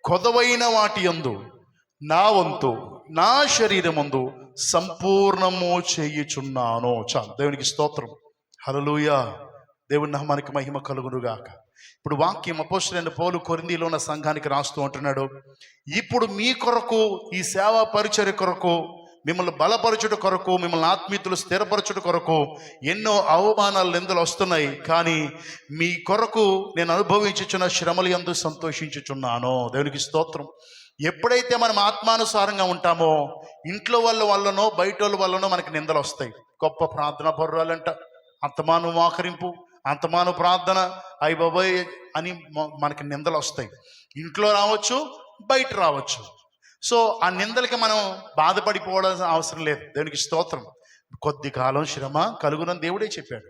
కొదవైన వాటి యందు నా వంతు నా శరీరమందు సంపూర్ణము చేయుచున్నాను. చాలు, దేవునికి స్తోత్రం. హల్లెలూయా. దేవుని నామానికి మహిమ కలుగునుగాక. ఇప్పుడు వాక్యం అపోస్తలుడైన పౌలు కొరింథీలో ఉన్న సంఘానికి రాస్తూ అంటున్నాడు, ఇప్పుడు మీ కొరకు, ఈ సేవా పరిచర్య కొరకు, మిమ్మల్ని బలపరచుట కొరకు, మిమ్మల్ని ఆత్మీయులు స్థిరపరచుట కొరకు ఎన్నో అవమానాలు నిందలు వస్తున్నాయి. కానీ మీ కొరకు నేను అనుభవించుచున్న శ్రమలు యందు సంతోషించుచున్నాను. దేవునికి స్తోత్రం. ఎప్పుడైతే మనం ఆత్మానుసారంగా ఉంటామో ఇంట్లో వల్లనో బయట వల్లనో మనకి నిందలు వస్తాయి. గొప్ప ప్రార్థన పరురాలంట, అంతమాను మోకరింపు, అంతమాను ప్రార్థన, అయ్య బాబోయ్ అని మనకి నిందలు వస్తాయి. ఇంట్లో రావచ్చు, బయట రావచ్చు. సో ఆ నిందలకి మనం బాధపడిపోవడం అవసరం లేదు. దేవునికి స్తోత్రం. కొద్ది కాలం శ్రమ కలుగునని దేవుడే చెప్పాడు.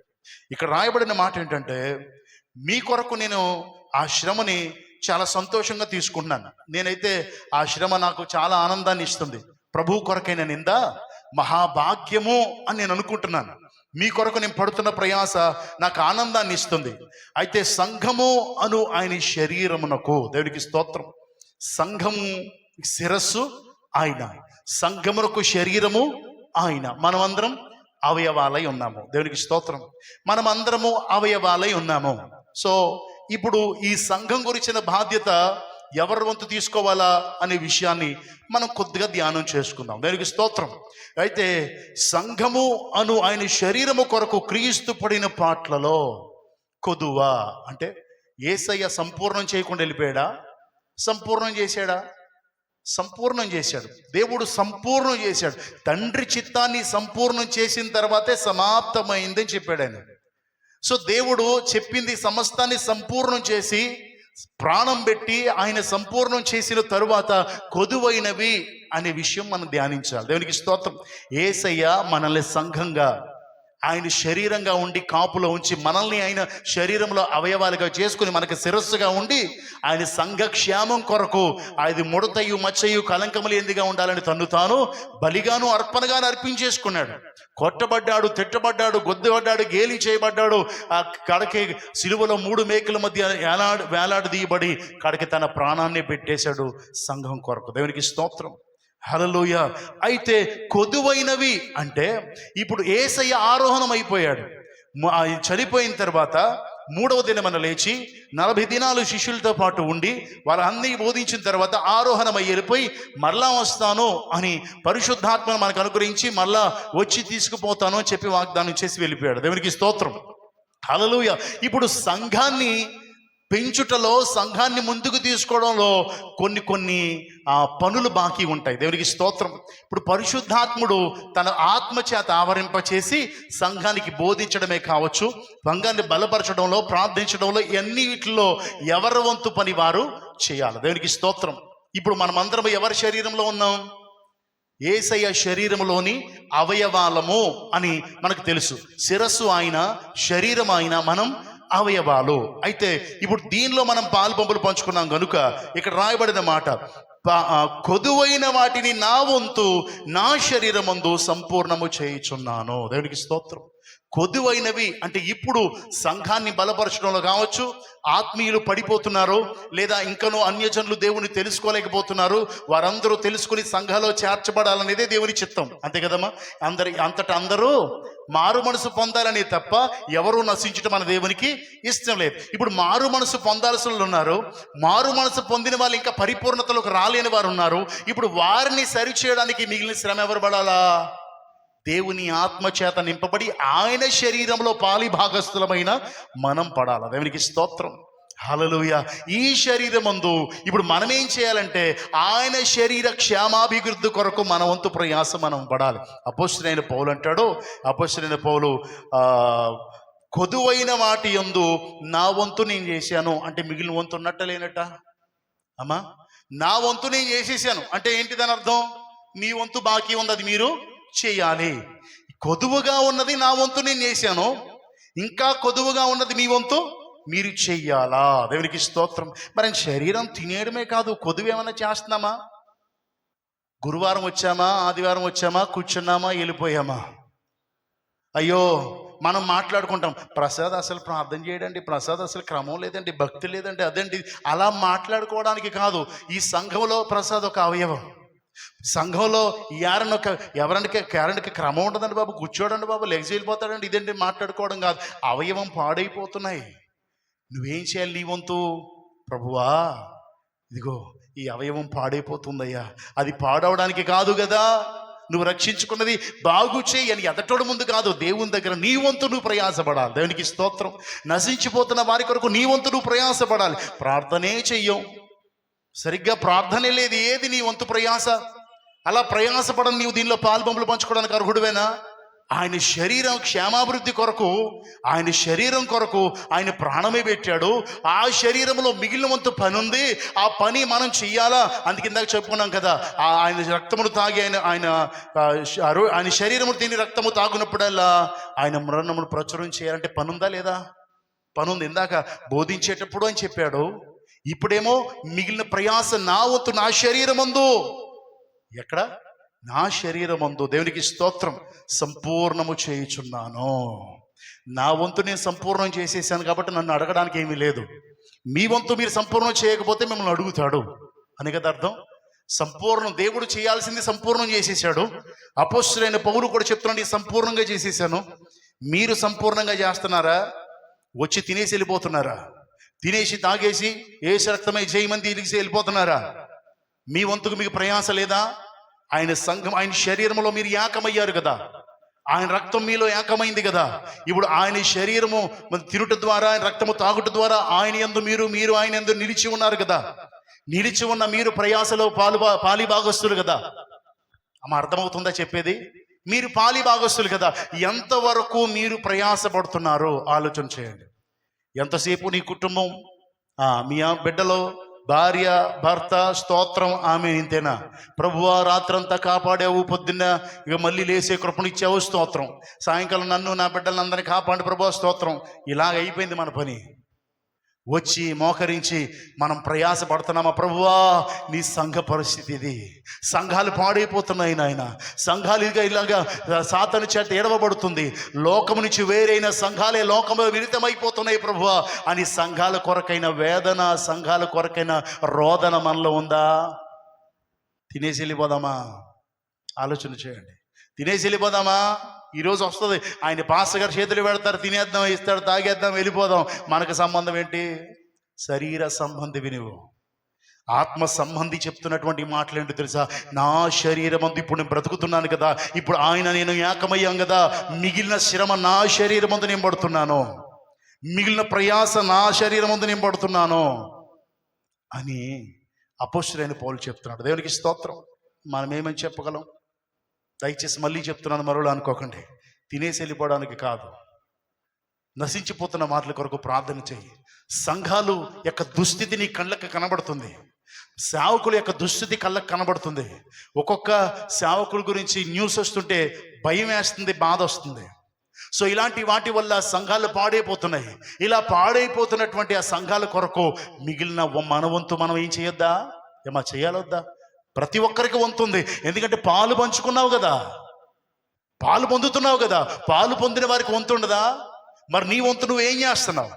ఇక్కడ రాయబడిన మాట ఏంటంటే, మీ కొరకు నేను ఆ శ్రమని చాలా సంతోషంగా తీసుకుంటున్నాను. నేనైతే ఆ శ్రమ నాకు చాలా ఆనందాన్ని ఇస్తుంది. ప్రభు కొరకైన నింద మహాభాగ్యము అని నేను అనుకుంటున్నాను. మీ కొరకు నేను పడుతున్న ప్రయాస నాకు ఆనందాన్ని ఇస్తుంది. అయితే సంఘము అను ఆయన శరీరమునకు, దేవునికి స్తోత్రం, సంఘము శిరస్సు ఆయన, సంఘమునకు శరీరము ఆయన. మనమందరం అవయవాలై ఉన్నాము. దేవునికి స్తోత్రం. మనమందరము అవయవాలై ఉన్నాము. సో ఇప్పుడు ఈ సంఘం గురించిన బాధ్యత ఎవరి వంతు తీసుకోవాలా అనే విషయాన్ని మనం కొద్దిగా ధ్యానం చేసుకుందాం. దేవునికి స్తోత్రం. అయితే సంఘము అను ఆయన శరీరము కొరకు క్రీస్తు పడిన పాట్లలో కొదువా అంటే, యేసయ్య సంపూర్ణం చేయకుండా వెళ్ళిపోయాడా? సంపూర్ణం చేశాడా? సంపూర్ణం చేశాడు. దేవుడు సంపూర్ణం చేశాడు. తండ్రి చిత్తాన్ని సంపూర్ణం చేసిన తర్వాతే సమాప్తమైందని చెప్పాడు ఆయన. సో దేవుడు చెప్పింది సమస్తాన్ని సంపూర్ణం చేసి ప్రాణం పెట్టి ఆయన సంపూర్ణం చేసిన తరువాత కొదువైనవి అనే విషయం మనం ధ్యానించాలి. దేవునికి స్తోత్రం. యేసయ్య మనల్ని సంఘంగా, ఆయన శరీరంగా ఉండి కాపులో ఉంచి మనల్ని ఆయన శరీరంలో అవయవాలుగా చేసుకుని మనకు శిరస్సుగా ఉండి ఆయన సంఘ క్షేమం కొరకు అది ముడతయు మచ్చయు కలంకములు ఎందుగా ఉండాలని తన్ను తాను బలిగాను అర్పణగాను అర్పించేసుకున్నాడు. కొట్టబడ్డాడు, తిట్టబడ్డాడు, గొద్దబడ్డాడు, గేలి చేయబడ్డాడు. ఆ కడకి సిలువలో 3 మేకుల మధ్య వేలాడదీయబడి కడకి తన ప్రాణాన్ని పెట్టేశాడు సంఘం కొరకు. దేవునికి స్తోత్రం. హల్లెలూయా. అయితే కొదువైనవి అంటే, ఇప్పుడు యేసయ్య ఆరోహణం అయిపోయాడు. చనిపోయిన తర్వాత 3వ దినమన లేచి 40 దినాలు శిష్యులతో పాటు ఉండి వాళ్ళందరినీ బోధించిన తర్వాత ఆరోహణమై వెళ్ళిపోయి మరలా వస్తాను అని పరిశుద్ధాత్మను మనకు అనుగ్రహించి మరలా వచ్చి తీసుకుపోతాను అని చెప్పి వాగ్దానం చేసి వెళ్ళిపోయాడు. దేవునికి స్తోత్రం. హల్లెలూయా. ఇప్పుడు సంఘాన్ని పెంచుటలో, సంఘాన్ని ముందుకు తీసుకోవడంలో కొన్ని పనులు బాకీ ఉంటాయి. దేవునికి స్తోత్రం. ఇప్పుడు పరిశుద్ధాత్ముడు తన ఆత్మ చేత ఆవరింపచేసి సంఘానికి బోధించడమే కావచ్చు, సంఘాన్ని బలపరచడంలో, ప్రార్థించడంలో, వీటిలో ఎవరి వంతు పని వారు చేయాలి. దేవునికి స్తోత్రం. ఇప్పుడు మనమందరం ఎవరి శరీరంలో ఉన్నాం? యేసయ్య శరీరంలోని అవయవాలము అని మనకు తెలుసు. శిరస్సు ఆయన, శరీరం ఆయన, మనం అవయవాలు. అయితే ఇప్పుడు దీనిలో మనం పాలుపంపులు పంచుకున్నాం కనుక ఇక్కడ రాయబడిన మాట, కొదువైన వాటిని నా వంతు నా శరీరమందు సంపూర్ణము చేయుచున్నాను. దేవునికి స్తోత్రం. కొదువైనవి అంటే ఇప్పుడు సంఘాన్ని బలపరచడంలో కావచ్చు, ఆత్మీయులు పడిపోతున్నారు, లేదా ఇంకనూ అన్యజనులు దేవుని తెలుసుకోలేకపోతున్నారు, వారందరూ తెలుసుకుని సంఘంలో చేర్చబడాలనేదే దేవుని చిత్తం. అంతే కదమ్మా? అంతటా అందరూ మారు మనసు పొందాలని తప్ప ఎవరూ నశించడం మన దేవునికి ఇష్టం లేదు. ఇప్పుడు మారు మనసు పొందాల్సిన ఉన్నారు, మారు మనసు పొందిన వాళ్ళు ఇంకా పరిపూర్ణతలోకి రాలేని వారు ఉన్నారు. ఇప్పుడు వారిని సరిచేయడానికి మిగిలిన శ్రమ ఎవరు పడాలా? దేవుని ఆత్మ చేత నింపబడి ఆయన శరీరంలో పాలి భాగస్థులమైన మనం పడాలి. దేవునికి స్తోత్రం. హల్లెలూయా. ఈ శరీరమందు ఇప్పుడు మనం ఏం చేయాలంటే ఆయన శరీర క్షేమాభివృద్ధి కొరకు మన వంతు ప్రయాసం మనం పడాలి. అపోస్తలుడైన పౌలు అంటాడు, అపోస్తలుడైన పౌలు కొదువైన వాటి యందు నా వంతు నేను చేశాను అంటే మిగిలిన వంతు ఉన్నట్ట లేనట్ట అమ్మా? నా వంతు నేను చేసేసాను అంటే ఏంటి దాని అర్థం? మీ వంతు బాకీ ఉంది, అది మీరు చేయాలి. కొదువుగా ఉన్నది నా వంతు నేను చేశాను, ఇంకా కొదువుగా ఉన్నది మీ వంతు మీరు చెయ్యాలా. దేవునికి స్తోత్రం. మరి శరీరం తినేయడమే కాదు, కొదువు ఏమైనా చేస్తున్నామా? గురువారం వచ్చామా, ఆదివారం వచ్చామా, కూర్చున్నామా, వెళ్ళిపోయామా? అయ్యో మనం మాట్లాడుకుంటాం, ప్రసాద్ అసలు ప్రార్థన చేయడండి, ప్రసాద్ అసలు క్రమం లేదండి, భక్తి లేదండి, అదండి. అలా మాట్లాడుకోవడానికి కాదు. ఈ సంఘంలో ప్రసాద్ ఒక అవయవం. సంఘంలో ఎవరికి క్రమం ఉండదండి బాబు, కూర్చోడండి బాబు, లెగ్స్ వెళ్ళిపోతాడండి, ఇదండి మాట్లాడుకోవడం కాదు. అవయవం పాడైపోతున్నాయి. నువ్వేం చేయాలి? నీ వంతు, ప్రభువా ఇదిగో ఈ అవయవం పాడైపోతుందయ్యా, అది పాడవడానికి కాదు కదా నువ్వు రక్షించుకున్నది, బాగు చేయి అని ఎదటోడు ముందు కాదు, దేవుని దగ్గర నీ వంతు నువ్వు ప్రయాసపడాలి. దేవునికి స్తోత్రం. నశించిపోతున్న వారి కొరకు నీ వంతు నువ్వు ప్రయాసపడాలి. ప్రార్థనే చెయ్యం, సరిగ్గా ప్రార్థనే లేదు, ఏది నీ వంతు ప్రయాస? అలా ప్రయాసపడని నీవు దీనిలో పాల్పంపులు పంచుకోవడానికి అర్హుడువేనా? ఆయన శరీరం క్షేమాభివృద్ధి కొరకు, ఆయన శరీరం కొరకు ఆయన ప్రాణమే పెట్టాడు. ఆ శరీరంలో మిగిలిన వంతు పని ఉంది, ఆ పని మనం చెయ్యాలా. అందుకే ఇందాక చెప్పుకున్నాం కదా, ఆయన రక్తమును తాగి ఆయన శరీరము తిని రక్తము తాగునప్పుడల్లా ఆయన మరణమును ప్రచురం చేయాలంటే పని ఉందా లేదా? పని ఉంది. ఇందాక బోధించేటప్పుడు అని చెప్పాడు, ఇప్పుడేమో మిగిలిన ప్రయాస నా వంతు, నా శరీరమందు. ఎక్కడ? నా శరీరమందు. దేవునికి స్తోత్రం. సంపూర్ణము చేయుచున్నాను. నా వంతు నేను సంపూర్ణం చేసేసాను కాబట్టి నన్ను అడగడానికి ఏమీ లేదు. మీ వంతు మీరు సంపూర్ణం చేయకపోతే మిమ్మల్ని అడుగుతాడు అని కదా అర్థం. సంపూర్ణం దేవుడు చేయాల్సింది సంపూర్ణం చేసేసాడు. అపోస్తలుడైన పౌలు కూడా చెప్తున్నాడు, సంపూర్ణంగా చేసేసాను. మీరు సంపూర్ణంగా చేస్తున్నారా? వచ్చి తినేసి వెళ్ళిపోతున్నారా? తినేసి తాగేసి యేసు రక్తమై జయమని తిరిగి వెళ్ళిపోతున్నారా? మీ వంతుకు మీకు ప్రయాస లేదా? ఆయన సంఘం, ఆయన శరీరంలో మీరు ఏకమయ్యారు కదా, ఆయన రక్తం మీలో ఏకమైంది కదా. ఇప్పుడు ఆయన శరీరము తినుట ద్వారా, ఆయన రక్తము తాగుట ద్వారా ఆయన యందు మీరు ఆయన యందు నిలిచి ఉన్నారు కదా. నిలిచి ఉన్న మీరు ప్రయాసలో పాలి భాగస్తులు కదా. అమ్మ అర్థమవుతుందా చెప్పేది? మీరు పాలి భాగస్తులు కదా. ఎంతవరకు మీరు ప్రయాసపడుతున్నారో ఆలోచన చేయండి. ఎంతసేపు నీ కుటుంబం, మీ బిడ్డలో భార్య, భర్త, స్తోత్రం, ఆమె ఇంతేనా? ప్రభువా రాత్రంతా కాపాడావు, పొద్దున్న ఇక మళ్ళీ లేసే కృపణిచ్చావు, స్తోత్రం. సాయంకాలం నన్ను నా బిడ్డలందరినీ కాపాడు ప్రభువా, స్తోత్రం. ఇలాగ అయిపోయింది మన పని. వచ్చి మోకరించి మనం ప్రయాస పడుతున్నామా? ప్రభువా నీ సంఘ పరిస్థితి ఇది, సంఘాలు పాడైపోతున్నాయి నాయన, సంఘాలు ఇలాగా సాతాను చేత ఏడవబడుతుంది, లోకము నుంచి వేరైన సంఘాలే లోకము విరితమైపోతున్నాయి ప్రభువా అని సంఘాల కొరకైన వేదన, సంఘాల కొరకైన రోదన మనలో ఉందా? తినేసి వెళ్ళిపోదామా? ఆలోచన చేయండి. తినేసి వెళ్ళిపోదామా? ఈరోజు వస్తుంది, ఆయన పాస్టర్ గారు చేతులు పెడతారు, తినేద్దాం, ఇస్తాడు, తాగేద్దాం, వెళ్ళిపోదాం. మనకు సంబంధం ఏంటి? శరీర సంబంధివి నువ్వు. ఆత్మ సంబంధి చెప్తున్నటువంటి మాటలు ఏంటో తెలుసా? నా శరీరం అందు ఇప్పుడు నేను బ్రతుకుతున్నాను కదా, ఇప్పుడు ఆయన నేను ఏకమయ్యాం కదా, మిగిలిన శ్రమ నా శరీరం అందు నేను పడుతున్నాను, మిగిలిన ప్రయాస నా శరీరం అందు నేను పడుతున్నాను అని అపోస్తలుడైన పౌలు చెప్తున్నాడు. దేవునికి స్తోత్రం. మనం ఏమని చెప్పగలం? దయచేసి మళ్ళీ చెప్తున్నాను, మరోలా అనుకోకండి. తినేసి వెళ్ళిపోవడానికి కాదు, నశించిపోతున్న మాటల కొరకు ప్రార్థన చేయి. సంఘాలు యొక్క దుస్థితి నీ కళ్ళకు కనబడుతుంది, సేవకుల యొక్క దుస్థితి కళ్ళకు కనబడుతుంది. ఒక్కొక్క సేవకుల గురించి న్యూస్ వస్తుంటే భయం వేస్తుంది, బాధ వస్తుంది. సో ఇలాంటి వాటి వల్ల సంఘాలు పాడైపోతున్నాయి. ఇలా పాడైపోతున్నటువంటి ఆ సంఘాల కొరకు మిగిలిన మన వంతు మనం ఏం చేయొద్దా? ఏమా చేయాలొద్దా? ప్రతి ఒక్కరికి వంతుంది. ఎందుకంటే పాలు పంచుకున్నావు కదా, పాలు పొందుతున్నావు కదా. పాలు పొందిన వారికి వంతు ఉండదా? మరి నీ వంతు నువ్వు ఏం చేస్తున్నావు?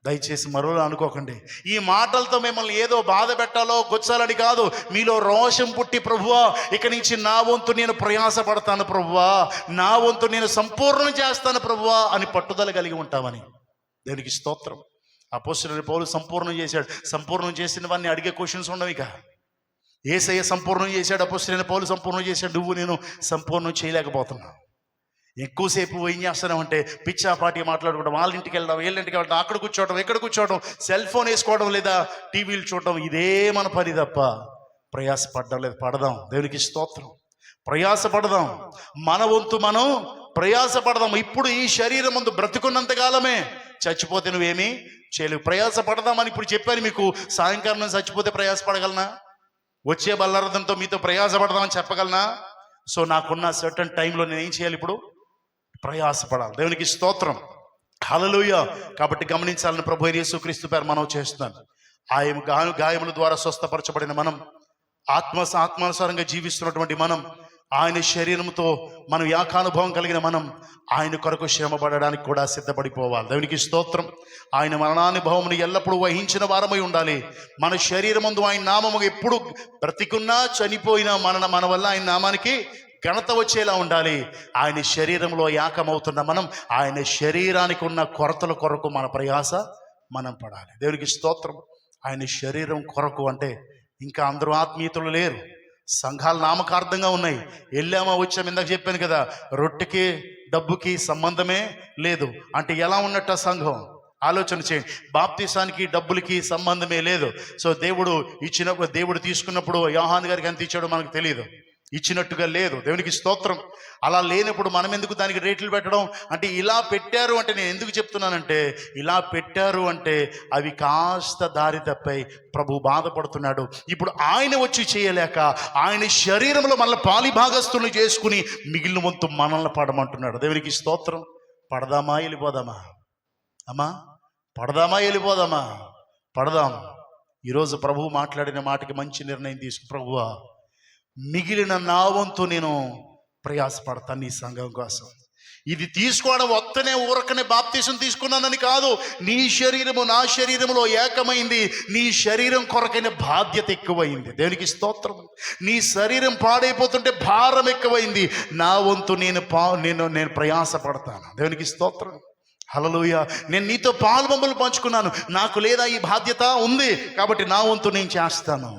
దయచేసి మరోలా అనుకోకండి. ఈ మాటలతో మిమ్మల్ని ఏదో బాధ పెట్టాలో గొచ్చాలని కాదు. మీలో రోషం పుట్టి, ప్రభువా ఇక నుంచి నా వంతు నేను ప్రయాసపడతాను ప్రభువా, నా వంతు నేను సంపూర్ణం చేస్తాను ప్రభువా అని పట్టుదల కలిగి ఉంటామని. దేవునికి స్తోత్రం. అపోస్తలుడైన పౌలు సంపూర్ణం చేశాడు. సంపూర్ణం చేసిన వాడిని అడిగే క్వశ్చన్స్ ఉండవు. ఇక యేసయ్య సంపూర్ణం చేశాడు, అపోస్తలుడైన పౌలు సంపూర్ణం చేశాడు, నువ్వు నేను సంపూర్ణం చేయలేకపోతున్నా. ఎక్కువసేపు ఏం చేస్తున్నామంటే పిచ్చాపాటి మాట్లాడుకోవడం, వాళ్ళ ఇంటికి వెళ్ళడం, వీళ్ళింటికి వెళ్ళడం, అక్కడ కూర్చోవడం, ఎక్కడ కూర్చోవడం, సెల్ ఫోన్ వేసుకోవడం, లేదా టీవీలు చూడడం, ఇదే మన పని తప్ప ప్రయాసపడడం లేదు. పడదాం. దేవునికి స్తోత్రం. ప్రయాసపడదాం. మన వంతు మనం ప్రయాసపడదాం. ఇప్పుడు ఈ శరీరం ముందు బ్రతుకున్నంతకాలమే, చచ్చిపోతే నువ్వేమీ చేయలేవు. ప్రయాసపడదామని ఇప్పుడు చెప్పాను మీకు. సాయంకాలం చచ్చిపోతే ప్రయాసపడగలనా? వచ్చే బల్లారథంతో మీతో ప్రయాసపడదామని చెప్పగలనా? సో నాకున్న సర్టన్ టైంలో నేను ఏం చేయాలి? ఇప్పుడు ప్రయాసపడాలి. దేవునికి స్తోత్రం. హల్లెలూయా. కాబట్టి గమనించాలని ప్రభు యేసుక్రీస్తు పేరు మనం చేస్తున్నాను. ఆయన గాయముల ద్వారా స్వస్థపరచబడిన మనం, ఆత్మానుసారంగా జీవిస్తున్నటువంటి మనం, ఆయన శరీరంతో మనం యాకానుభవం కలిగిన మనం ఆయన కొరకు శ్రమపడడానికి కూడా సిద్ధపడిపోవాలి. దేవునికి స్తోత్రం. ఆయన మరణానుభవమును ఎల్లప్పుడూ వహించిన వారమై ఉండాలి. మన శరీరమందు ఆయన నామము ఎప్పుడు బ్రతికున్నా చనిపోయినా మన వల్ల ఆయన నామానికి ఘనత వచ్చేలా ఉండాలి. ఆయన శరీరంలో ఏకమవుతున్న మనం ఆయన శరీరానికి ఉన్న కొరతల కొరకు మన ప్రయాస మనం పడాలి. దేవునికి స్తోత్రం. ఆయన శరీరం కొరకు అంటే ఇంకా అందరూ ఆత్మీయతలు లేరు, సంఘాలు నామకార్థంగా ఉన్నాయి. వెళ్ళామా వచ్చాము, ఇందాక చెప్పాను కదా, రొట్టెకి డబ్బుకి సంబంధమే లేదు అంటే ఎలా ఉన్నట్టు సంఘం? ఆలోచన చేయండి. బాప్తీసానికి డబ్బులకి సంబంధమే లేదు. సో దేవుడు తీసుకున్నప్పుడు యోహాను గారికి ఎంత ఇచ్చాడో మనకు తెలియదు, ఇచ్చినట్టుగా లేదు. దేవునికి స్తోత్రం. అలా లేనప్పుడు మనం ఎందుకు దానికి రేట్లు పెట్టడం? అంటే ఇలా పెట్టారు అంటే, నేను ఎందుకు చెప్తున్నానంటే, ఇలా పెట్టారు అంటే అవి కాస్త దారి తప్పాయి, ప్రభు బాధపడుతున్నాడు. ఇప్పుడు ఆయన వచ్చి చేయలేక ఆయన శరీరంలో మనల్ని పాలిభాగస్తులను చేసుకుని మిగిలిన వంతు మనల్ని పడమంటున్నాడు. దేవునికి స్తోత్రం. పడదామా వెళ్ళిపోదామా? అమ్మా పడదామా వెళ్ళిపోదామా? పడదాం. ఈరోజు ప్రభువు మాట్లాడిన మాటకి మంచి నిర్ణయం తీసుకు, ప్రభువా మిగిలిన నా వంతు నేను ప్రయాసపడతాను నీ సంఘం కోసం. ఇది తీసుకోవడం వత్తనే ఊరకనే బాప్తీసం తీసుకున్నానని కాదు. నీ శరీరము నా శరీరములో ఏకమైంది. నీ శరీరం కొరకైన బాధ్యత ఎక్కువైంది. దేవునికి స్తోత్రం. నీ శరీరం పాడైపోతుంటే భారం ఎక్కువైంది. నా వంతు నేను ప్రయాసపడతాను. దేవునికి స్తోత్రం. హల్లెలూయా. నేను నీతో పాలుబొమ్మలు పంచుకున్నాను, నాకు లేదా ఈ బాధ్యత ఉంది కాబట్టి నా వంతు నేను చేస్తాను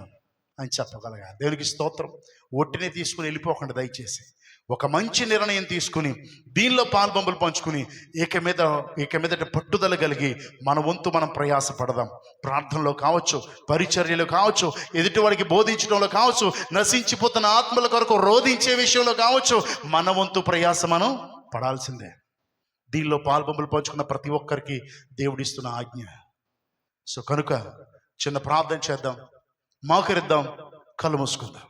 అని చెప్పగలగాలి. దేవునికి స్తోత్రం. ఒట్టినే తీసుకుని వెళ్ళిపోకండి దయచేసి. ఒక మంచి నిర్ణయం తీసుకుని దీనిలో పాల్బొమ్మలు పంచుకుని ఇక మీదట పట్టుదల కలిగి మన వంతు మనం ప్రయాసపడదాం. ప్రార్థనలో కావచ్చు, పరిచర్యలో కావచ్చు, ఎదుటివాడికి బోధించడంలో కావచ్చు, నశించిపోతున్న ఆత్మల కొరకు రోధించే విషయంలో కావచ్చు, మన వంతు ప్రయాస మనం పడాల్సిందే. దీనిలో పాల్బొమ్మలు పంచుకున్న ప్రతి ఒక్కరికి దేవుడిస్తున్న ఆజ్ఞ. సో కనుక చిన్న ప్రార్థన చేద్దాం, మోకరిద్దాం, కళ్ళు మూసుకుందాం.